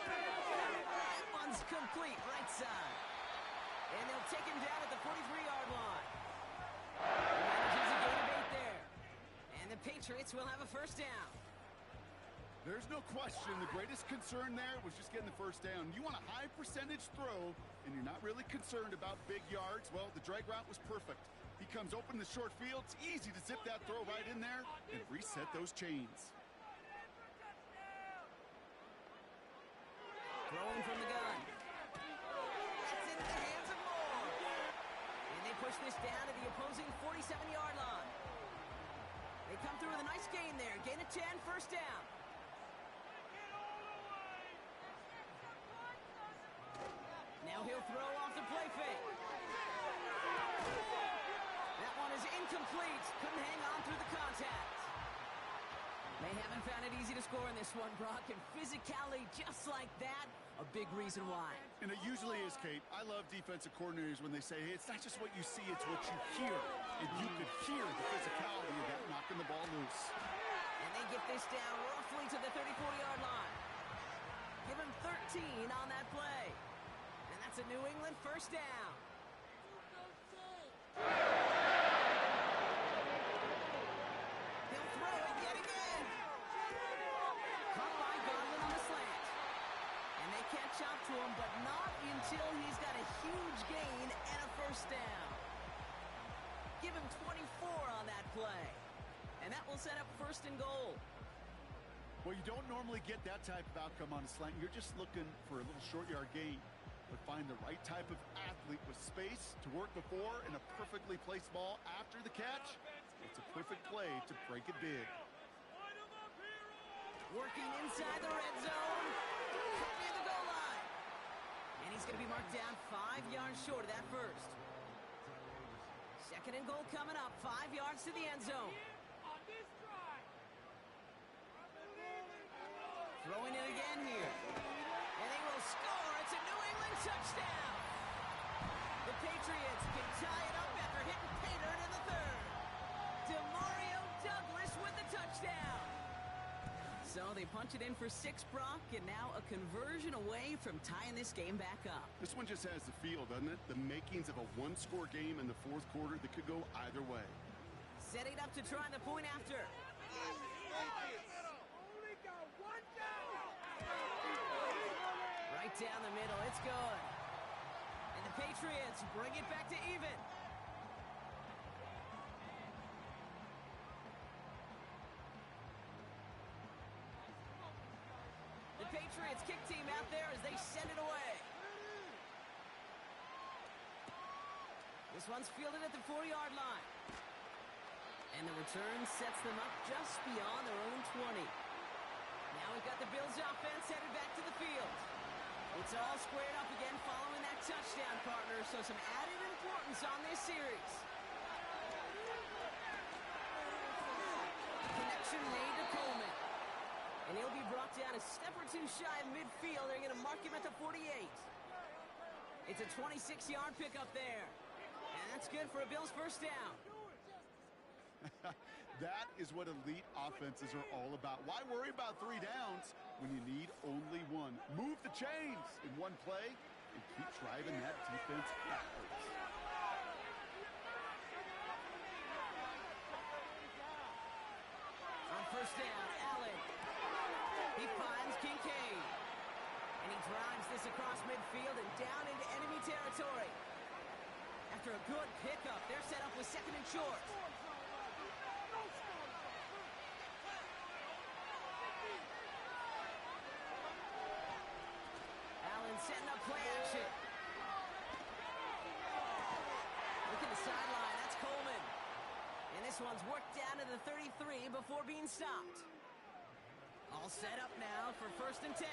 S1: That one's complete, right side. And they'll take him down at the 43-yard line. Manages a gain of 8 there. And the Patriots will have a first down.
S2: There's no question the greatest concern there was just getting the first down. You want a high percentage throw, and you're not really concerned about big yards. Well, the drag route was perfect. He comes open the short field. It's easy to zip that throw right in there and reset those chains.
S1: Throwing from the gun. That's into the hands of Moore. And they push this down to the opposing 47-yard line. They come through with a nice gain there. Gain of 10, first down. Now he'll throw off the play fake. That one is incomplete. Couldn't hang on through the contact. They haven't found it easy to score in this one, Brock, and physicality just like that, a big reason why.
S2: And it usually is, Kate. I love defensive coordinators when they say, hey, it's not just what you see, it's what you hear. And you could hear the physicality of that knocking the ball loose.
S1: And they get this down roughly to the 34-yard line. Give him 13 on that play. And that's a New England first down. He'll throw it yet again. Caught by Godwin on the slant. And they catch up to him, but not until he's got a huge gain and a first down. Give him 24 on that play. And that will set up first and goal.
S2: Well, you don't normally get that type of outcome on a slant. You're just looking for a little short yard gain. But find the right type of athlete with space to work before and a perfectly placed ball after the catch. It's a perfect play to break it big.
S1: Working inside the red zone. Near the goal line. And he's going to be marked down 5 yards short of that first. Second and goal coming up. 5 yards to the end zone. Throwing it again here. And they will score. It's a New England touchdown. The Patriots can tie it up after hitting pay dirt in the third. Demario Douglas with the touchdown. So they punch it in for 6, Brock, and now a conversion away from tying this game back up.
S2: This one just has the feel, doesn't it? The makings of a one-score game in the fourth quarter that could go either way.
S1: Setting up to try the point after. Right down the middle, it's good. And the Patriots bring it back to even. The Patriots kick team out there as they send it away. This one's fielded at the 4-yard line. And the return sets them up just beyond their own 20. Now we've got the Bills offense headed back to the field. It's all squared up again following that touchdown, partner, so some added importance on this series. Connection made to Coleman. And he'll be brought down a step or two shy of midfield. They're going to mark him at the 48. It's a 26-yard pickup there. And that's good for a Bills first down.
S2: That is what elite offenses are all about. Why worry about 3 downs when you need only 1? Move the chains in one play and keep driving that defense backwards.
S1: On first down, Allen. He finds Kincaid. And he drives this across midfield and down into enemy territory. After a good pickup, they're set up with second and short. Setting up play action. Look at the sideline. That's Coleman. And this one's worked down to the 33 before being stopped. All set up now for first and 10.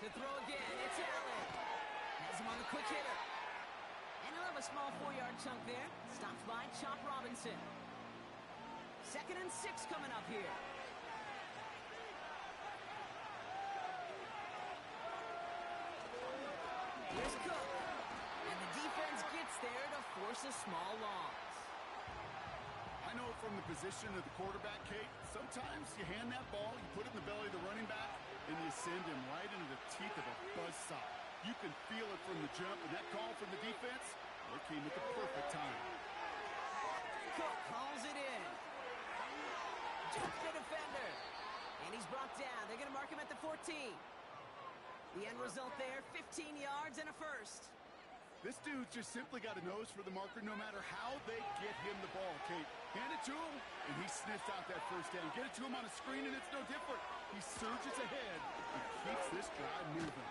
S1: To throw again, it's Allen. Has him on the quick hitter. And he'll have a small 4-yard chunk there. Stopped by Chop Robinson. Second and 6 coming up here. Here's Cook. And the defense gets there to force a small loss.
S2: I know from the position of the quarterback, Kate, sometimes you hand that ball, you put it in the belly of the running back, and you send him right into the teeth of a buzzsaw. You can feel it from the jump, and that call from the defense, it came at the perfect time.
S1: Cook calls it in. Jumps the defender. And he's brought down. They're going to mark him at the 14. The end result there, 15 yards and a first.
S2: This dude's just simply got a nose for the marker no matter how they get him the ball, Kate. Hand it to him, and he sniffs out that first down. Get it to him on a screen, and it's no different. He surges ahead and keeps this drive moving.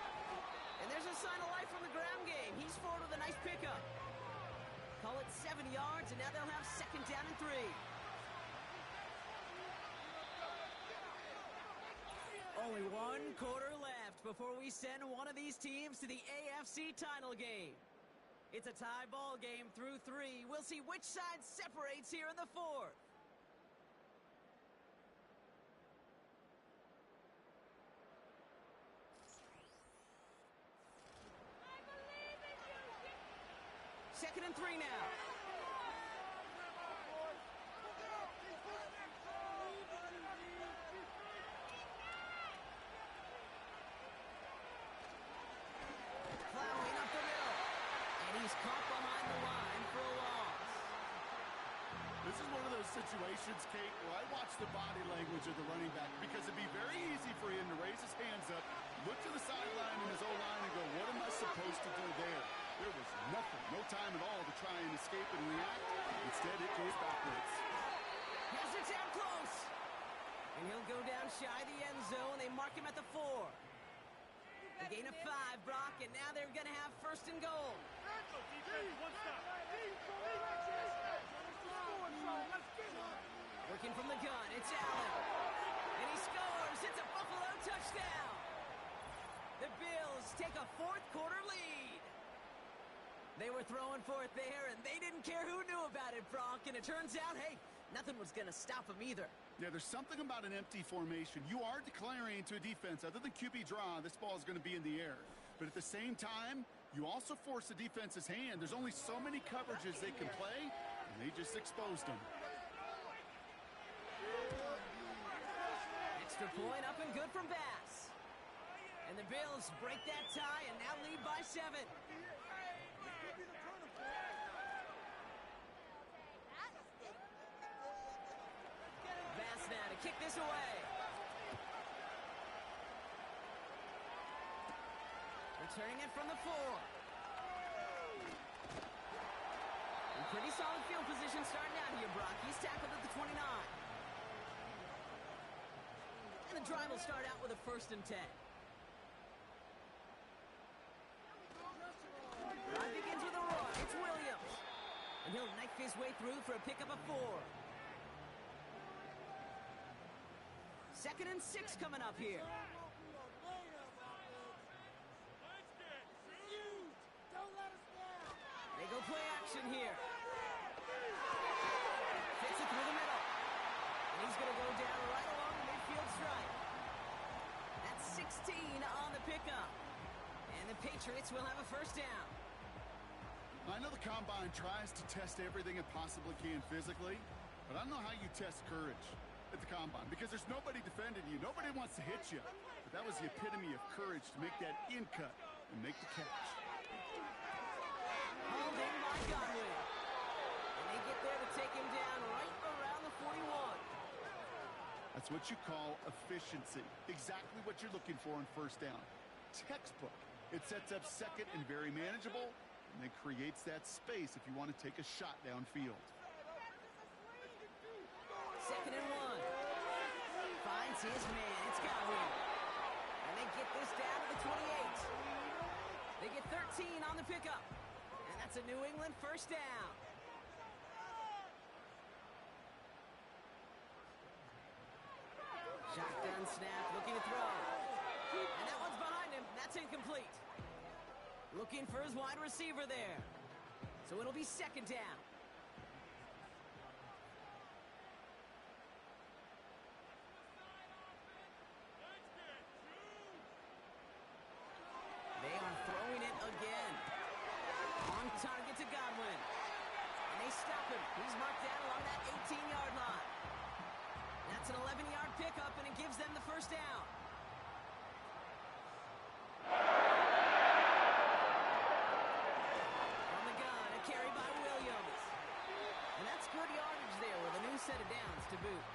S1: And there's a sign of life from the ground game. He's forward with a nice pickup. Call it 7 yards, and now they'll have second down and 3. Only 1 quarter left before we send one of these teams to the AFC title game. It's a tie ball game through 3. We'll see which side separates here in the 4th. Second and 3 now. Plowing up the middle. And he's caught behind the line for a loss.
S2: This is one of those situations, Kate, where I watch the body language of the running back because it'd be very easy for him to raise his hands up, look to the sideline in his O-line and go, what am I supposed to do there? There was nothing, no time at all to try and escape and react. Instead, it goes backwards.
S1: Has it down close. And he'll go down shy of the end zone. They mark him at the 4. A gain of 5, Brock, and now they're going to have first and goal. Working from the gun, it's Allen. And he scores. It's a Buffalo touchdown. The Bills take a 4th quarter lead. They were throwing for it there, and they didn't care who knew about it, Brock. And it turns out, hey, nothing was going to stop them either.
S2: Yeah, there's something about an empty formation. You are declaring to a defense, other than QB draw, this ball is going to be in the air. But at the same time, you also force the defense's hand. There's only so many coverages they can play, and they just exposed them.
S1: Extra point up and good from Bass. And the Bills break that tie and now lead by 7. Bass now to kick this away. Returning it from the 4. In pretty solid field position starting out here, Brock. He's tackled at the 29. And the drive will start out with a 1st and 10. Drive begins with a run. It's Williams. And he'll knife his way through for a pickup of 4. 2nd and 6 coming up here. They go play action here. Fits it through the middle. And he's going to go down right along the midfield stripe. That's 16 on the pickup. And the Patriots will have a first down.
S2: I know the Combine tries to test everything it possibly can physically, but I don't know how you test courage at the Combine because there's nobody defending you. Nobody wants to hit you. But that was the epitome of courage to make that in cut and make the catch.
S1: Hauled in by Godwin. And they get there to take him down right around the 41.
S2: That's what you call efficiency. Exactly what you're looking for on first down. Textbook. It sets up second and very manageable, and then creates that space if you want to take a shot downfield.
S1: 2nd and 1. Finds his man. It's Godwin. And they get this down to the 28. They get 13 on the pickup. And that's a New England first down. Shotgun snap, looking to throw. And that one's behind him. That's incomplete. Looking for his wide receiver there. So it'll be 2nd down. They are throwing it again. On target to Godwin. And they stop him. He's marked down along that 18-yard line. That's an 11-yard pickup, and it gives them the first down. From the gun, a carry by Williams. And that's good yardage there with a new set of downs to boot.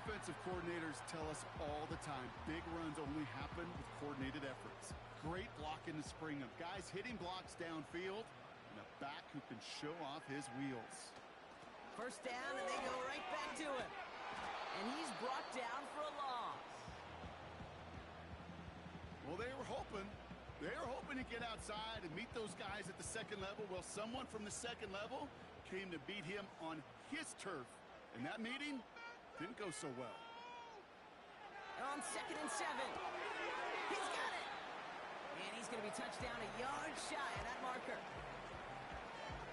S2: Offensive coordinators tell us all the time, big runs only happen with coordinated efforts. Great block in the spring of guys hitting blocks downfield and a back who can show off his wheels.
S1: First down, and they go right back to him. And he's brought down for a loss.
S2: Well, they were hoping to get outside and meet those guys at the second level. Well, someone from the second level came to beat him on his turf. And that meeting didn't go so well.
S1: On 2nd and 7. He's got it. And he's going to be touched down a yard shy of that marker.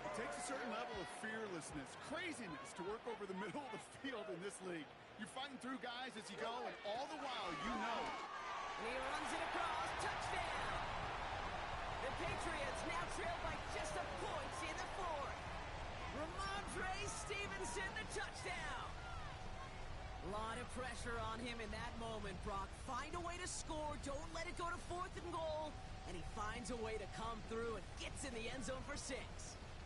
S2: It takes a certain level of fearlessness, craziness to work over the middle of the field in this league. You're fighting through guys as you go, and all the while you know.
S1: And he runs it across. Touchdown. The Patriots now trail by just a point in the fourth. Ramondre Stevenson, the touchdown. A lot of pressure on him in that moment, Brock. Find a way to score. Don't let it go to 4th and goal. And he finds a way to come through and gets in the end zone for 6.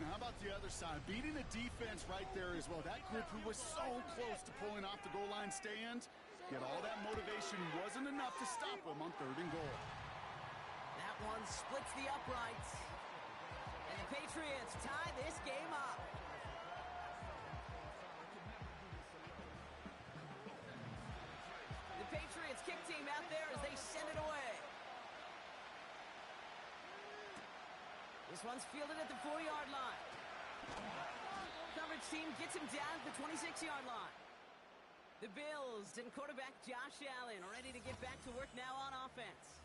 S2: Now, how about the other side? Beating the defense right there as well. That group who was so close to pulling off the goal line stand, yet all that motivation wasn't enough to stop him on 3rd and goal.
S1: That one splits the uprights. And the Patriots tie this game up. The Patriots kick team out there as they send it away. This one's fielded at the 4-yard line. Coverage team gets him down at the 26-yard line. The Bills and quarterback Josh Allen are ready to get back to work now on offense.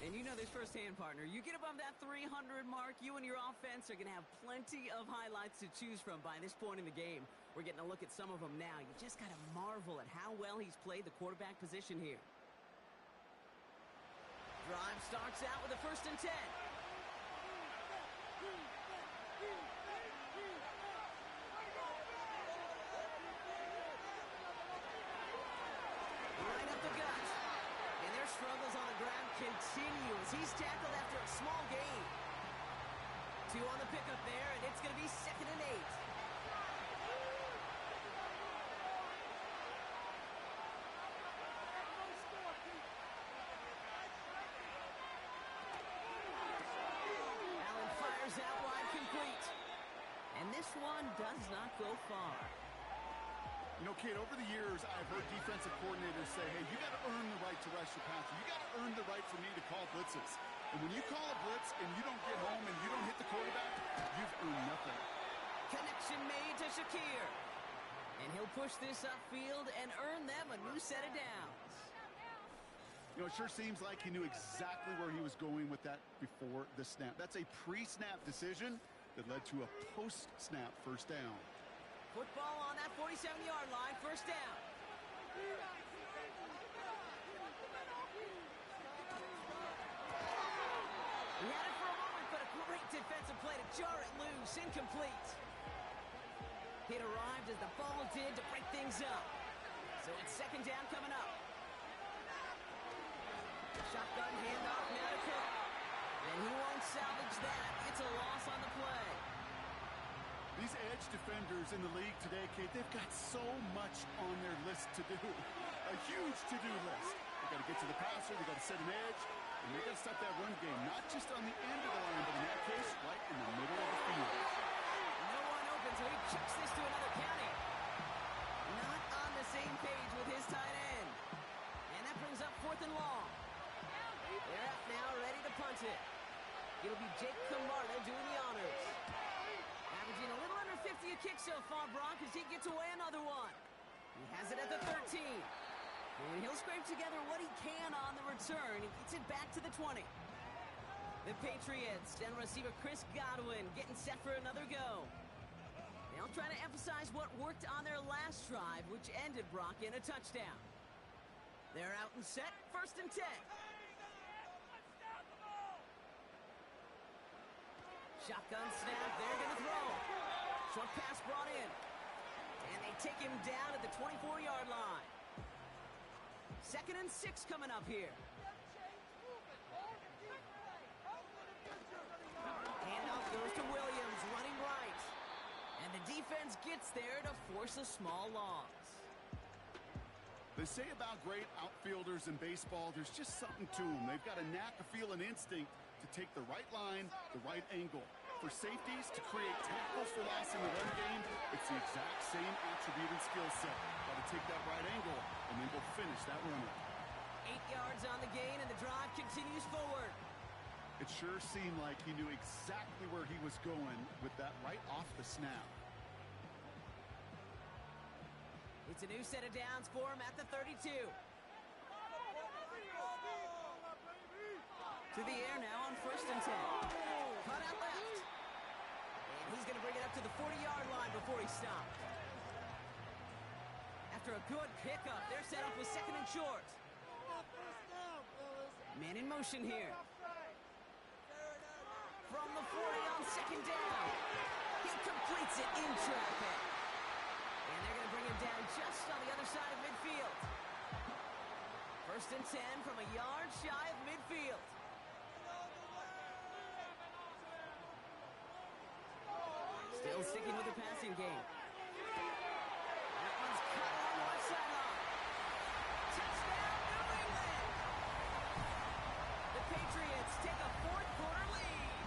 S1: And you know this firsthand, partner. You get above that 300 mark, you and your offense are going to have plenty of highlights to choose from by this point in the game. We're getting a look at some of them now. You just got to marvel at how well he's played the quarterback position here. Drive starts out with a 1st and 10. Right up the gut. And their struggles on the ground continue as he's tackled after a small gain. 2 on the pickup there, and it's going to be 2nd and 8. Allen fires out wide, complete. And this one does not go far.
S2: You know, Kate, over the years, I've heard defensive coordinators say, hey, you got to earn the right to rush your passer. You got to earn the right for me to call blitzes. And when you call a blitz and you don't get home and you don't hit the quarterback, you've earned nothing.
S1: Connection made to Shakir. And he'll push this upfield and earn them a new set of downs.
S2: You know, it sure seems like he knew exactly where he was going with that before the snap. That's a pre-snap decision that led to a post-snap first down.
S1: Football on that 47-yard line, first down. He had it for a moment, but a great defensive play to jar it loose, incomplete. It arrived as the ball did to break things up. So it's 2nd down coming up. Shotgun handoff now to Cook. And he won't salvage that. It's a loss on the play.
S2: These edge defenders in the league today, Kate, they've got so much on their list to do. A huge to-do list. They got to get to the passer, they got to set an edge, and they got to stop that run game, not just on the end of the line, but in that case, right in the middle of the field.
S1: No one open, so he kicks this to another county. Not on the same page with his tight end. And that brings up 4th and long. They're up now, ready to punt it. It'll be Jake Camarda doing the honors. Averaging a little under 50 a kick so far, Brock, as he gets away another one. He has it at the 13. And he'll scrape together what he can on the return and gets it back to the 20. The Patriots and receiver Chris Godwin getting set for another go. They'll try to emphasize what worked on their last drive, which ended, Brock, in a touchdown. They're out and set, 1st and 10. Shotgun snap, they're going to throw. Short pass brought in. And they take him down at the 24-yard line. 2nd and 6 coming up here. Handoff goes to Williams, running right. And the defense gets there to force a small loss.
S2: They say about great outfielders in baseball, there's just something to them. They've got a knack, a feel, and instinct to take the right line, the right angle. For safeties to create tackles for loss in the run game, it's the exact same attribute and skill set. Got to take that right angle and then go finish that runner.
S1: 8 yards on the gain, and the drive continues forward.
S2: It sure seemed like he knew exactly where he was going with that right off the snap.
S1: It's a new set of downs for him at the 32. To the air now on 1st and 10. Cut out left. And he's going to bring it up to the 40-yard line before he stopped. After a good pickup, they're set up with 2nd and short. Man in motion here. From the 40 on 2nd down. He completes it in traffic. And they're going to bring him down just on the other side of midfield. 1st and 10 from a yard shy of midfield. Still sticking with the passing game. That one's cut on the left sideline. Touchdown, New England! The Patriots take a 4th-quarter lead.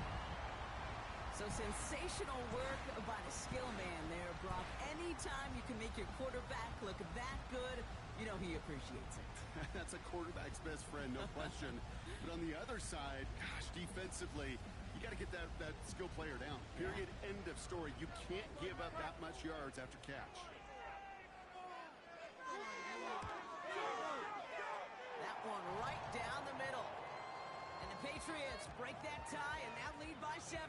S1: So sensational work by the skill man there, Brock. Anytime you can make your quarterback look that good, you know he appreciates it.
S2: That's a quarterback's best friend, no question. But on the other side, gosh, defensively, you got to get that skill player down. Period.
S1: Yeah.
S2: End of story. You can't give up that much yards after catch.
S1: That one right down the middle. And the Patriots break that tie and now lead by 7.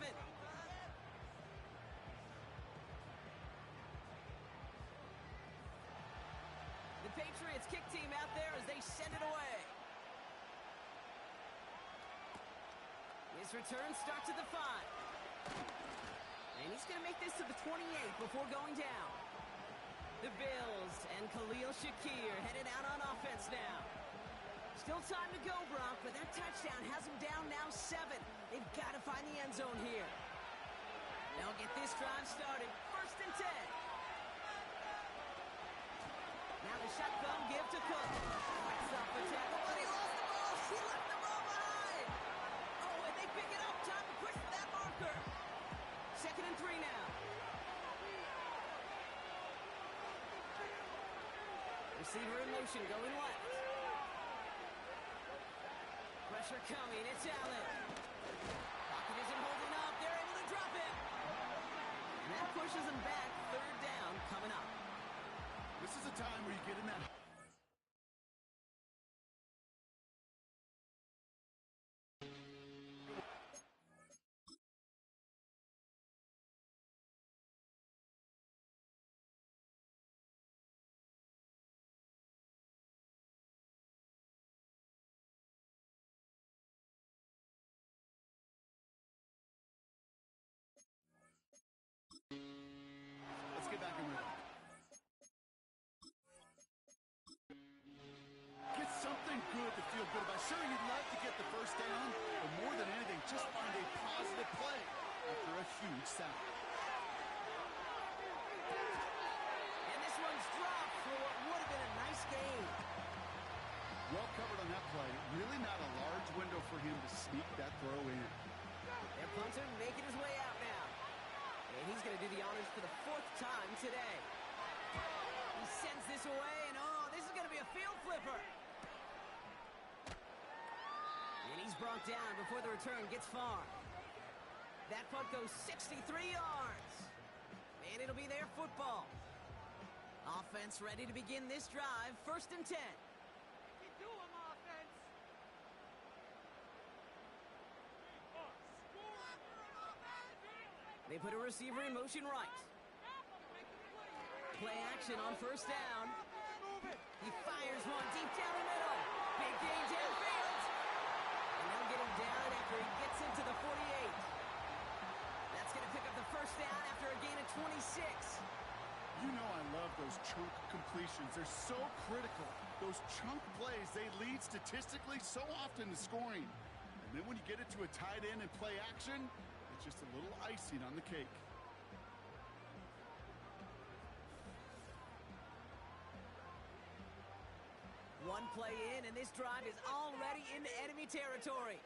S1: The Patriots kick team out there as they send it away. His return starts at the 5. And he's going to make this to the 28 before going down. The Bills and Khalil Shakir headed out on offense now. Still time to go, Brock, but that touchdown has him down now 7. They've got to find the end zone here. They'll get this drive started. 1st and 10. Now the shotgun give to Cook. Fights off the tackle, but he lost the ball. He left the ball behind. Oh, and they pick it up. Time to push for that marker. 2nd and 3 now. Receiver in motion, going left. Pressure coming. It's Allen. Pocket isn't holding up. They're able to drop it. And that pushes them back. 3rd down coming up.
S2: This is a time where you get in that. Let's get back in rhythm. Get something good to feel good about. Sure, you'd like to get the 1st down, but more than anything, just find a positive play after a huge sack.
S1: And this one's dropped for what would have been a nice game.
S2: Well covered on that play. Really not a large window for him to sneak that throw in.
S1: Their punter making his way out now. And he's going to do the honors for the 4th time today. He sends this away, and oh, this is going to be a field flipper. And he's brought down before the return gets far. That punt goes 63 yards. And it'll be their football. Offense ready to begin this drive. 1st and 10.
S3: You do 'em, offense.
S1: They put a receiver in motion right. Play action on 1st down. He fires one deep down the middle. Big gain downfield. And they'll get him down after he gets into the 48. That's going to pick up the 1st down after a gain of 26.
S2: You know I love those chunk completions. They're so critical. Those chunk plays, they lead statistically so often to scoring. And then when you get it to a tight end and play action, it's just a little icing on the cake.
S1: One play in, and this drive is already into enemy territory.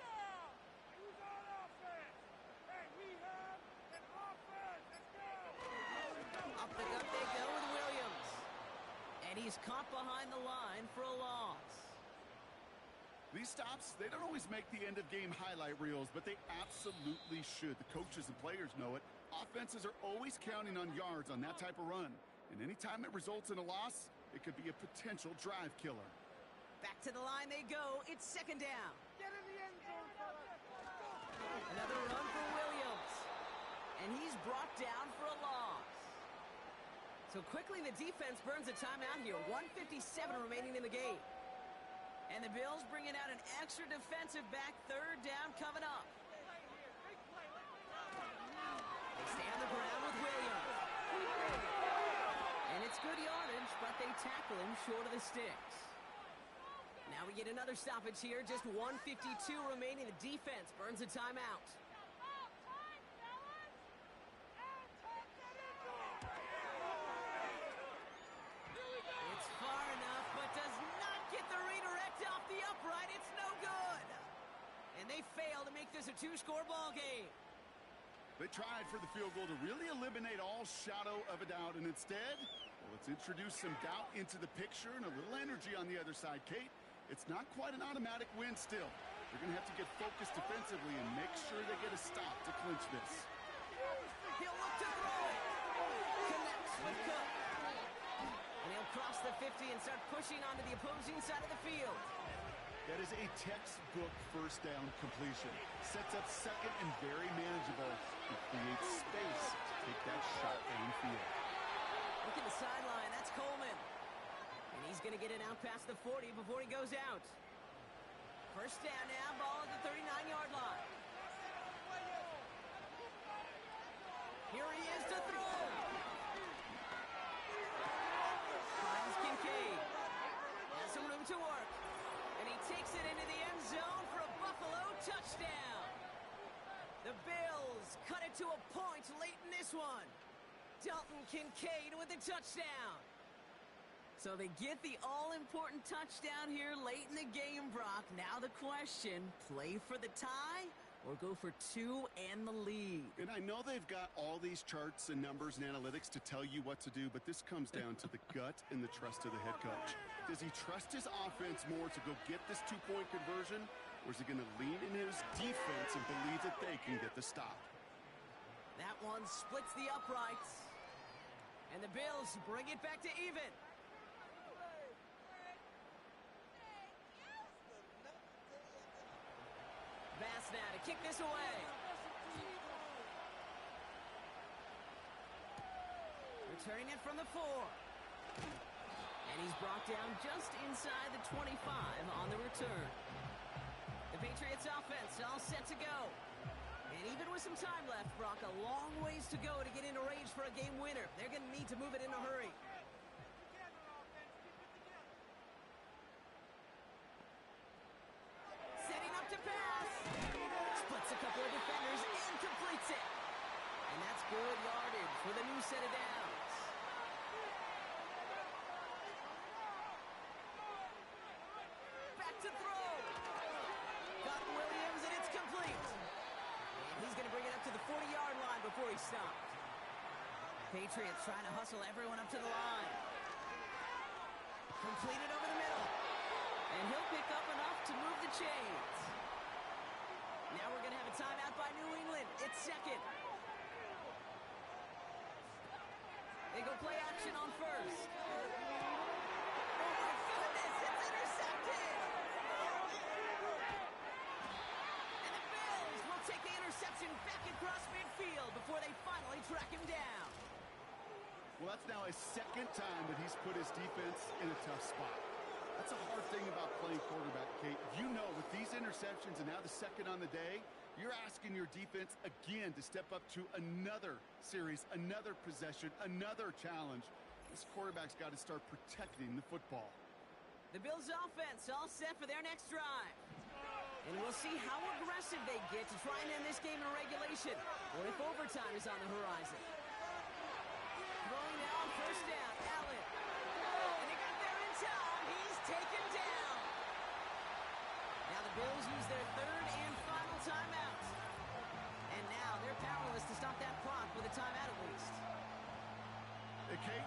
S3: Who's on offense? Hey, we have an offense. Let's go.
S1: Up the gut they go with Williams. And he's caught behind the line for a loss.
S2: These stops, they don't always make the end-of-game highlight reels, but they absolutely should. The coaches and players know it. Offenses are always counting on yards on that type of run. And anytime it results in a loss, it could be a potential drive killer.
S1: Back to the line they go. It's second down.
S3: Get in the end zone, fellas. Let's go.
S1: Another run for Williams. And he's brought down for a loss. So quickly the defense burns a timeout here. 1:57 remaining in the game. And the Bills bringing out an extra defensive back. Third down coming up. They stay on the ground with Williams. And it's good yardage, but they tackle him short of the sticks. Now we get another stoppage here. Just 1:52 remaining. The defense burns a timeout. It's far enough, but does not get the redirect off the upright. It's no good. And they fail to make this a two-score ball game.
S2: They tried for the field goal to really eliminate all shadow of a doubt, and instead, well, let's introduce some doubt into the picture and a little energy on the other side. Kate, it's not quite an automatic win still. They're going to have to get focused defensively and make sure they get a stop to clinch this.
S1: He'll look to throw it. Connects with Cook. And he'll cross the 50 and start pushing onto the opposing side of the field.
S2: That is a textbook first down completion. Sets up second and very manageable and creates space to take that shot downfield.
S1: Look at the sideline. That's Coleman. And he's going to get it out past the 40 before he goes out. First down now, ball at the 39-yard line. Here he is to throw. Finds Kincaid. Has some room to work. And he takes it into the end zone for a Buffalo touchdown. The Bills cut it to a point late in this one. Dalton Kincaid with the touchdown. So they get the all-important touchdown here late in the game, Brock. Now the question, play for the tie or go for two and the lead?
S2: And I know they've got all these charts and numbers and analytics to tell you what to do, but this comes down to the gut and the trust of the head coach. Does he trust his offense more to go get this two-point conversion, or is he going to lean in his defense and believe that they can get the stop?
S1: That one splits the uprights. And the Bills bring it back to even. Bass now to kick this away. Returning it from the 4. And he's brought down just inside the 25 on the return. The Patriots offense all set to go. And even with some time left, Brock, a long ways to go to get into range for a game winner. They're going to need to move it in a hurry. Setting up to pass. Splits a couple of defenders and completes it. And that's good yardage for the new set of downs. Back to throw. Got Williams, and it's complete. And he's going to bring it up to the 40-yard line before he stopped. Patriots trying to hustle everyone up to the line. Completed over the middle. And he'll pick up enough to move the chains. Now we're going to have a timeout by New England. It's second. They go play action on first. Oh my goodness, it's intercepted! And the Bills will take the interception back across midfield before they finally track him down.
S2: Well, that's now his second time that he's put his defense in a tough spot. That's a hard thing about playing quarterback, Kate. You know, with these interceptions and now the second on the day, you're asking your defense again to step up to another series, another possession, another challenge. This quarterback's got to start protecting the football.
S1: The Bills' offense all set for their next drive. And we'll see how aggressive they get to try and end this game in regulation, or if overtime is on the horizon. Throwing now on first down, Allen. And he got there in time, he's taken down. Now the Bills use their third and final timeout. And now they're powerless to stop that clock with a timeout at least.
S2: Hey, Kate,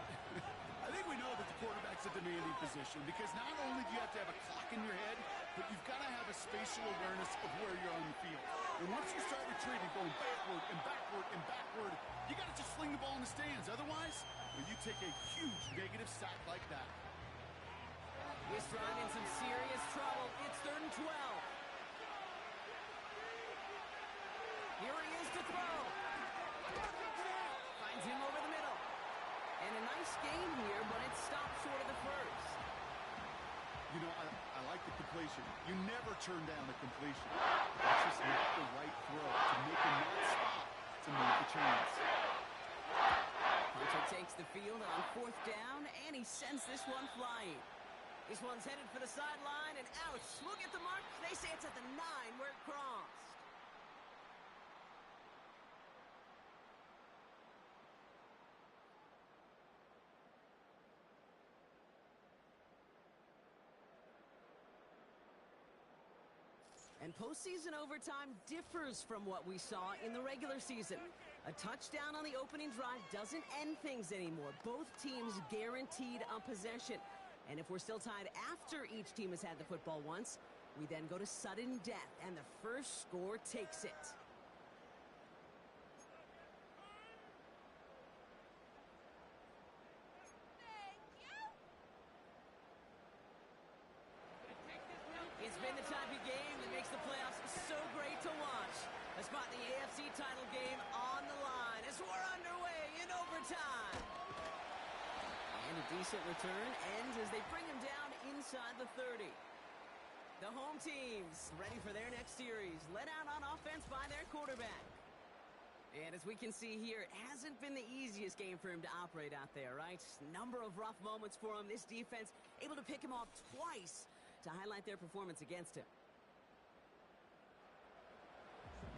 S2: I think we know that the quarterback's a demanding position because not only do you have to have a clock in your head, but you've got to have a spatial awareness of where you're on the field. And once you start retreating, going backward and backward and backward, you got to just sling the ball in the stands. Otherwise, well, you take a huge negative sack like that.
S1: This run in some serious trouble. It's 3rd and 12. Here he is to throw. Finds him over the middle. And a nice gain here, but it stopped short of the first.
S2: You know, I like the completion. You never turn down the completion. It's just not the right throw to make him not stop to move the chains.
S1: Hunter takes the field on 4th down, and he sends this one flying. This one's headed for the sideline, and ouch. We'll get the mark. They say it's at the 9 where it crossed. And postseason overtime differs from what we saw in the regular season. A touchdown on the opening drive doesn't end things anymore. Both teams guaranteed a possession. And if we're still tied after each team has had the football once, we then go to sudden death, and the first score takes it. It's been the type of game that makes the playoffs so great to watch. A spot in the AFC title game on the line as we're underway in overtime. And a decent return ends as they bring him down inside the 30. The home teams ready for their next series, led out on offense by their quarterback. And as we can see here, it hasn't been the easiest game for him to operate out there, right? Number of rough moments for him. This defense able to pick him off twice to highlight their performance against him.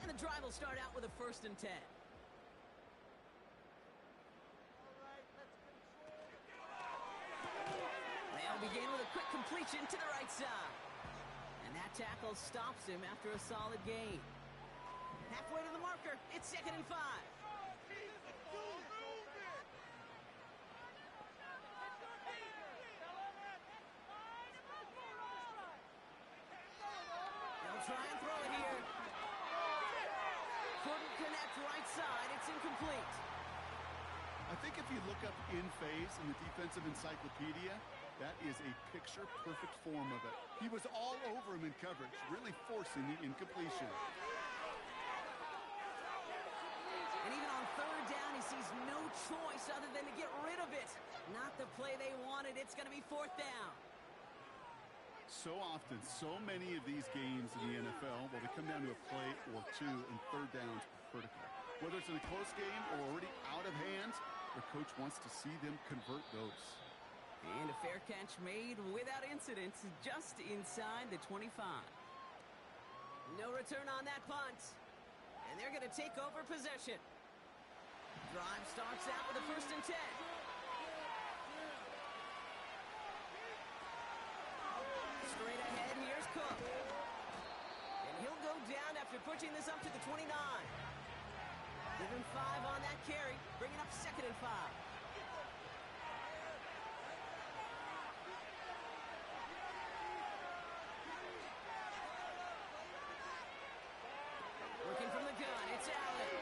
S1: And the drive will start out with a 1st and 10. They'll begin with a quick completion to the right side. And that tackle stops him after a solid gain. Halfway to the marker, it's 2nd and 5. They'll try and throw it here. Couldn't connect right side. It's incomplete.
S2: I think if you look up in phase in the defensive encyclopedia, that is a picture-perfect form of it. He was all over him in coverage, really forcing the incompletion.
S1: And even on 3rd down, he sees no choice other than to get rid of it. Not the play they wanted. It's going to be 4th down.
S2: So often, so many of these games in the NFL, well, they come down to a play or two, and 3rd downs are critical. Whether it's in a close game or already out of hand, the coach wants to see them convert those.
S1: And a fair catch made without incident, just inside the 25. No return on that punt. And they're going to take over possession. Drive starts out with a 1st and 10. Straight ahead, here's Cook. And he'll go down after pushing this up to the 29. Give him 5 on that carry, bringing up 2nd and 5. Working from the gun, it's Allen.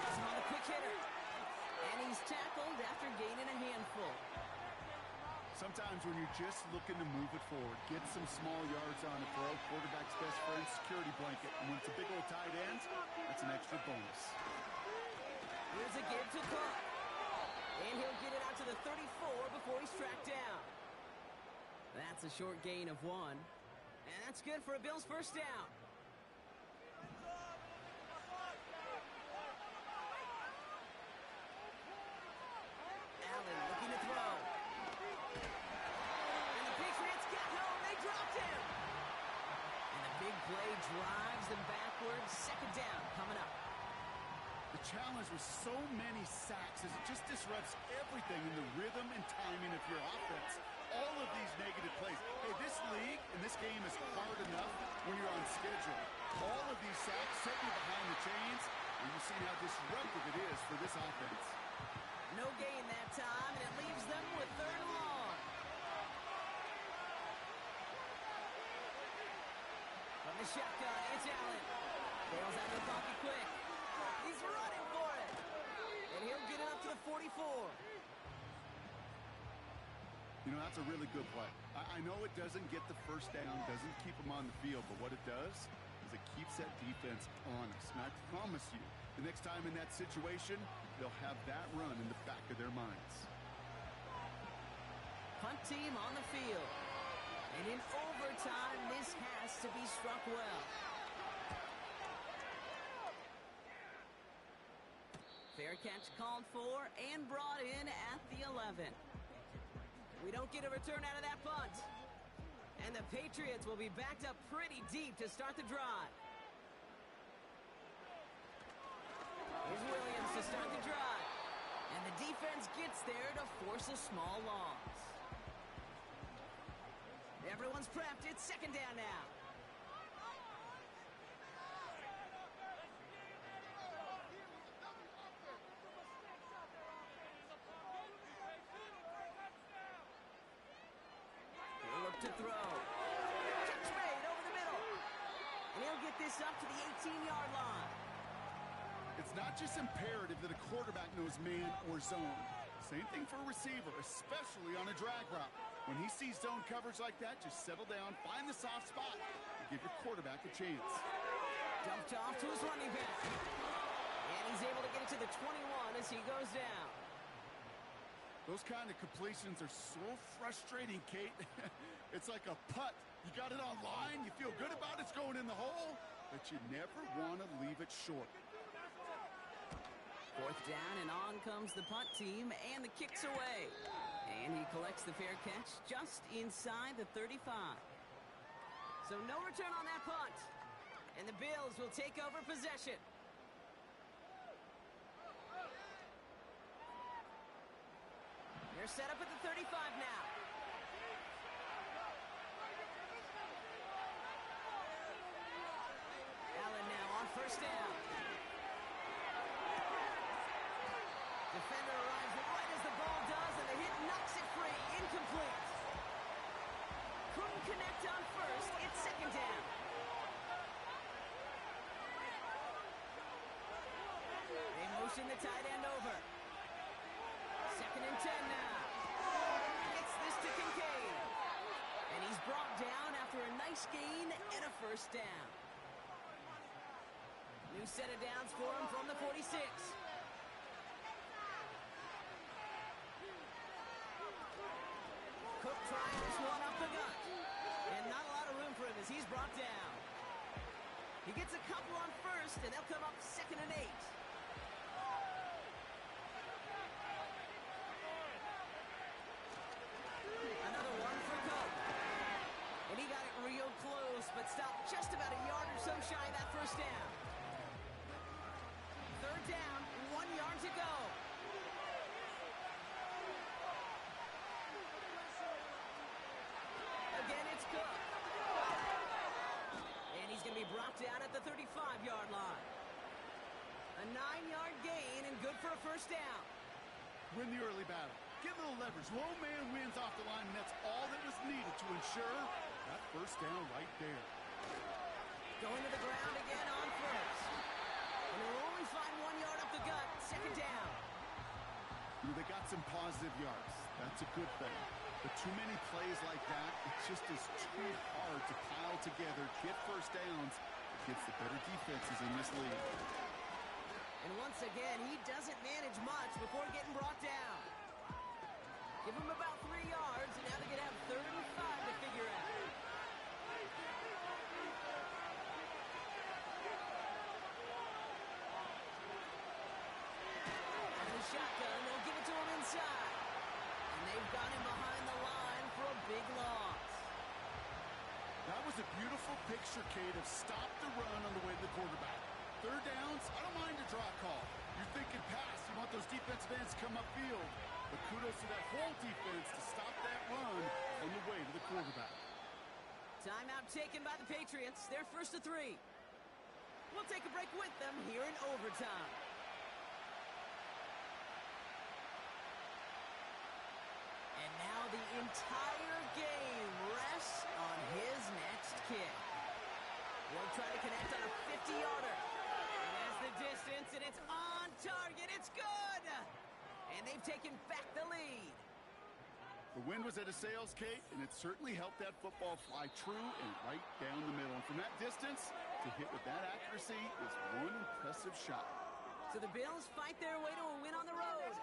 S1: Gets him on the quick hitter. And he's tackled after gaining a handful.
S2: Sometimes when you're just looking to move it forward, get some small yards on a throw, quarterback's best friend, security blanket. And when it's a big old tight end, that's an extra bonus.
S1: Here's a give to Cook. And he'll get it out to the 34 before he's tracked down. That's a short gain of 1. And that's good for a Bills 1st down. Allen looking to throw. And the Patriots got home. They dropped him. And the big play drives them backwards. 2nd down coming up.
S2: The challenge with so many sacks is it just disrupts everything in the rhythm and timing of your offense. all of these negative plays. Hey, this league and this game is hard enough when you're on schedule. All of these sacks set you behind the chains, and you've seen how disruptive it is for this offense.
S1: No gain that time, and it leaves them with 3rd and long. From the shotgun, it's Allen. Bails out of the pocket quick. He's running for it. And he'll get it up to the 44.
S2: You know, that's a really good play. I know it doesn't get the first down, doesn't keep them on the field, but what it does is it keeps that defense honest. And I promise you, the next time in that situation, they'll have that run in the back of their minds.
S1: Punt team on the field. And in overtime, this has to be struck well. Fair catch called for and brought in at the 11. We don't get a return out of that punt. And the Patriots will be backed up pretty deep to start the drive. Here's Williams to start the drive. And the defense gets there to force a small loss. Everyone's prepped. It's 2nd down now. He'll look to throw. Catch made over the middle. And he'll get this up to the 18-yard line.
S2: It's not just imperative that a quarterback knows man or zone. Same thing for a receiver, especially on a drag route. When he sees zone coverage like that, just settle down, find the soft spot, and give your quarterback a chance.
S1: Dumped off to his running back. And he's able to get it to the 21 as he goes down.
S2: Those kind of completions are so frustrating, Kate. It's like a putt. You got it on line, you feel good about it's going in the hole, but you never want to leave it short.
S1: 4th down, and on comes the punt team, and the kick's away. And he collects the fair catch just inside the 35. So no return on that punt. And the Bills will take over possession. They're set up at the 35 now. Allen now on 1st down. Defender arrives right as the ball does, and the hit knocks it free. Incomplete. Couldn't connect on 1st. It's 2nd down. They motion the tight end over. 2nd and 10 now. Gets this to Kincaid. And he's brought down after a nice gain and a 1st down. New set of downs for him from the 46. Cook tries one up the gut. And not a lot of room for him as he's brought down. He gets a couple on 1st, and they'll come up 2nd and 8. Another one for Cook. And he got it real close, but stopped just about a yard or so shy of that 1st down. 3rd down, 1 yard to go. Again, it's Cook. And he's going to be brought down at the 35-yard line. A 9-yard gain and good for a 1st down.
S2: Win the early battle. Get a little leverage. Low man wins off the line, and that's all that was needed to ensure that 1st down right there.
S1: Going to the ground again on 1st. And he'll only find 1 yard up the gut. 2nd down.
S2: You know, they got some positive yards. That's a good thing. But too many plays like that, it just is too hard to pile together, get 1st downs against the better defenses in this league.
S1: And once again, he doesn't manage much before getting brought down. Give him about 3 yards, and now they're going to have 3rd and 5 to figure out. And the shotgun, they'll give it to him inside. And they've got him behind the line for a big loss.
S2: That was a beautiful picture, Kate, of stop the run on the way to the quarterback. 3rd downs, I don't mind a draw call. You're thinking pass. You want those defensive ends to come upfield. But But kudos to that whole defense to stop that run on the way to the quarterback.
S1: Timeout taken by the Patriots. They're first to 3. We'll take a break with them here in overtime. And now the entire game rests on his next kick. We'll try to connect on a 50-yarder. And there's the distance, and it's on target. It's good! And they've taken back the lead.
S2: The wind was at a sails, Kate, and it certainly helped that football fly true and right down the middle. And from that distance, to hit with that accuracy is one impressive shot.
S1: So the Bills fight their way to a win on the road.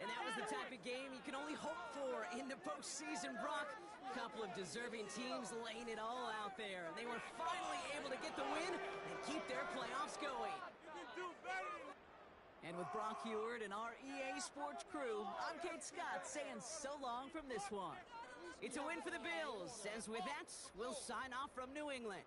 S1: And that was the type of game you can only hope for in the postseason, Brock. A couple of deserving teams laying it all out there. And they were finally able to get the win and keep their playoffs going. And with Brock Heward and our EA Sports crew, I'm Kate Scott saying so long from this one. It's a win for the Bills, as with that, we'll sign off from New England.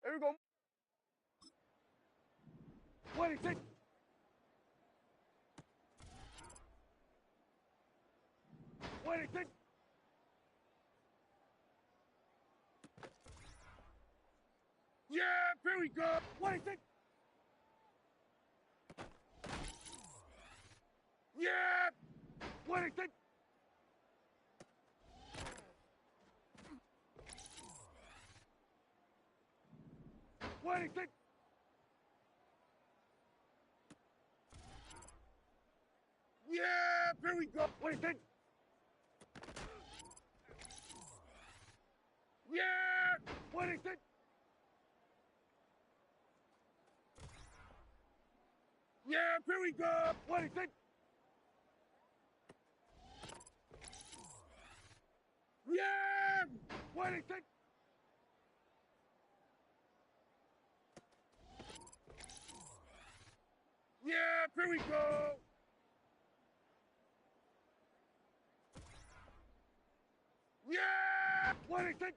S3: Here we go. 26. Yeah, here we go. 26. Yeah, 26. 26. Yeah, here we go. 26. Yeah, 26. Yeah, here we go. 26. Yeah, 26. Yeah, here we go. Yeah, 26.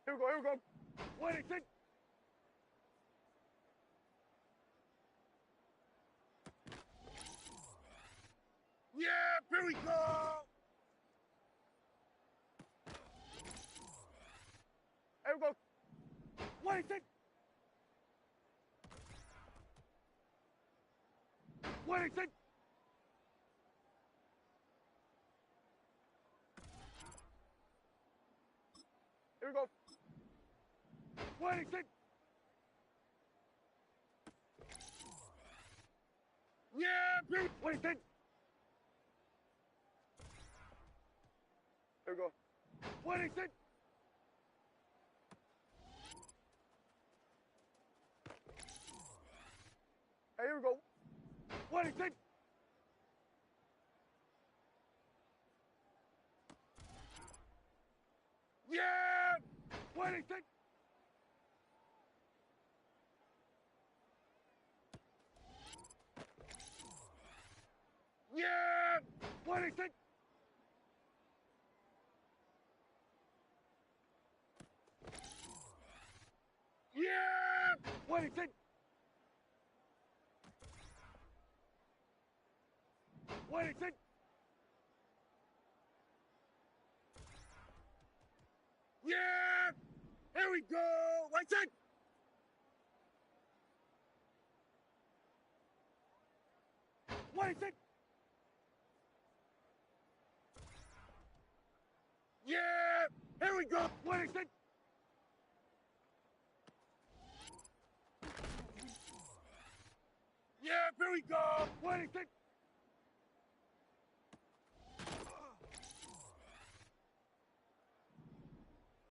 S3: Here we go. 26. Yeah, here we go. Here we go. 26. 26. Here we go. 26. Yeah, here 26. Here we go. 26. Hey, here we go. 26. Yeah, 26. Yeah, 26. Yeah, 26. 26. Yeah, here we go. 26. Yeah, here we go. 26. Yeah, here we go. 26.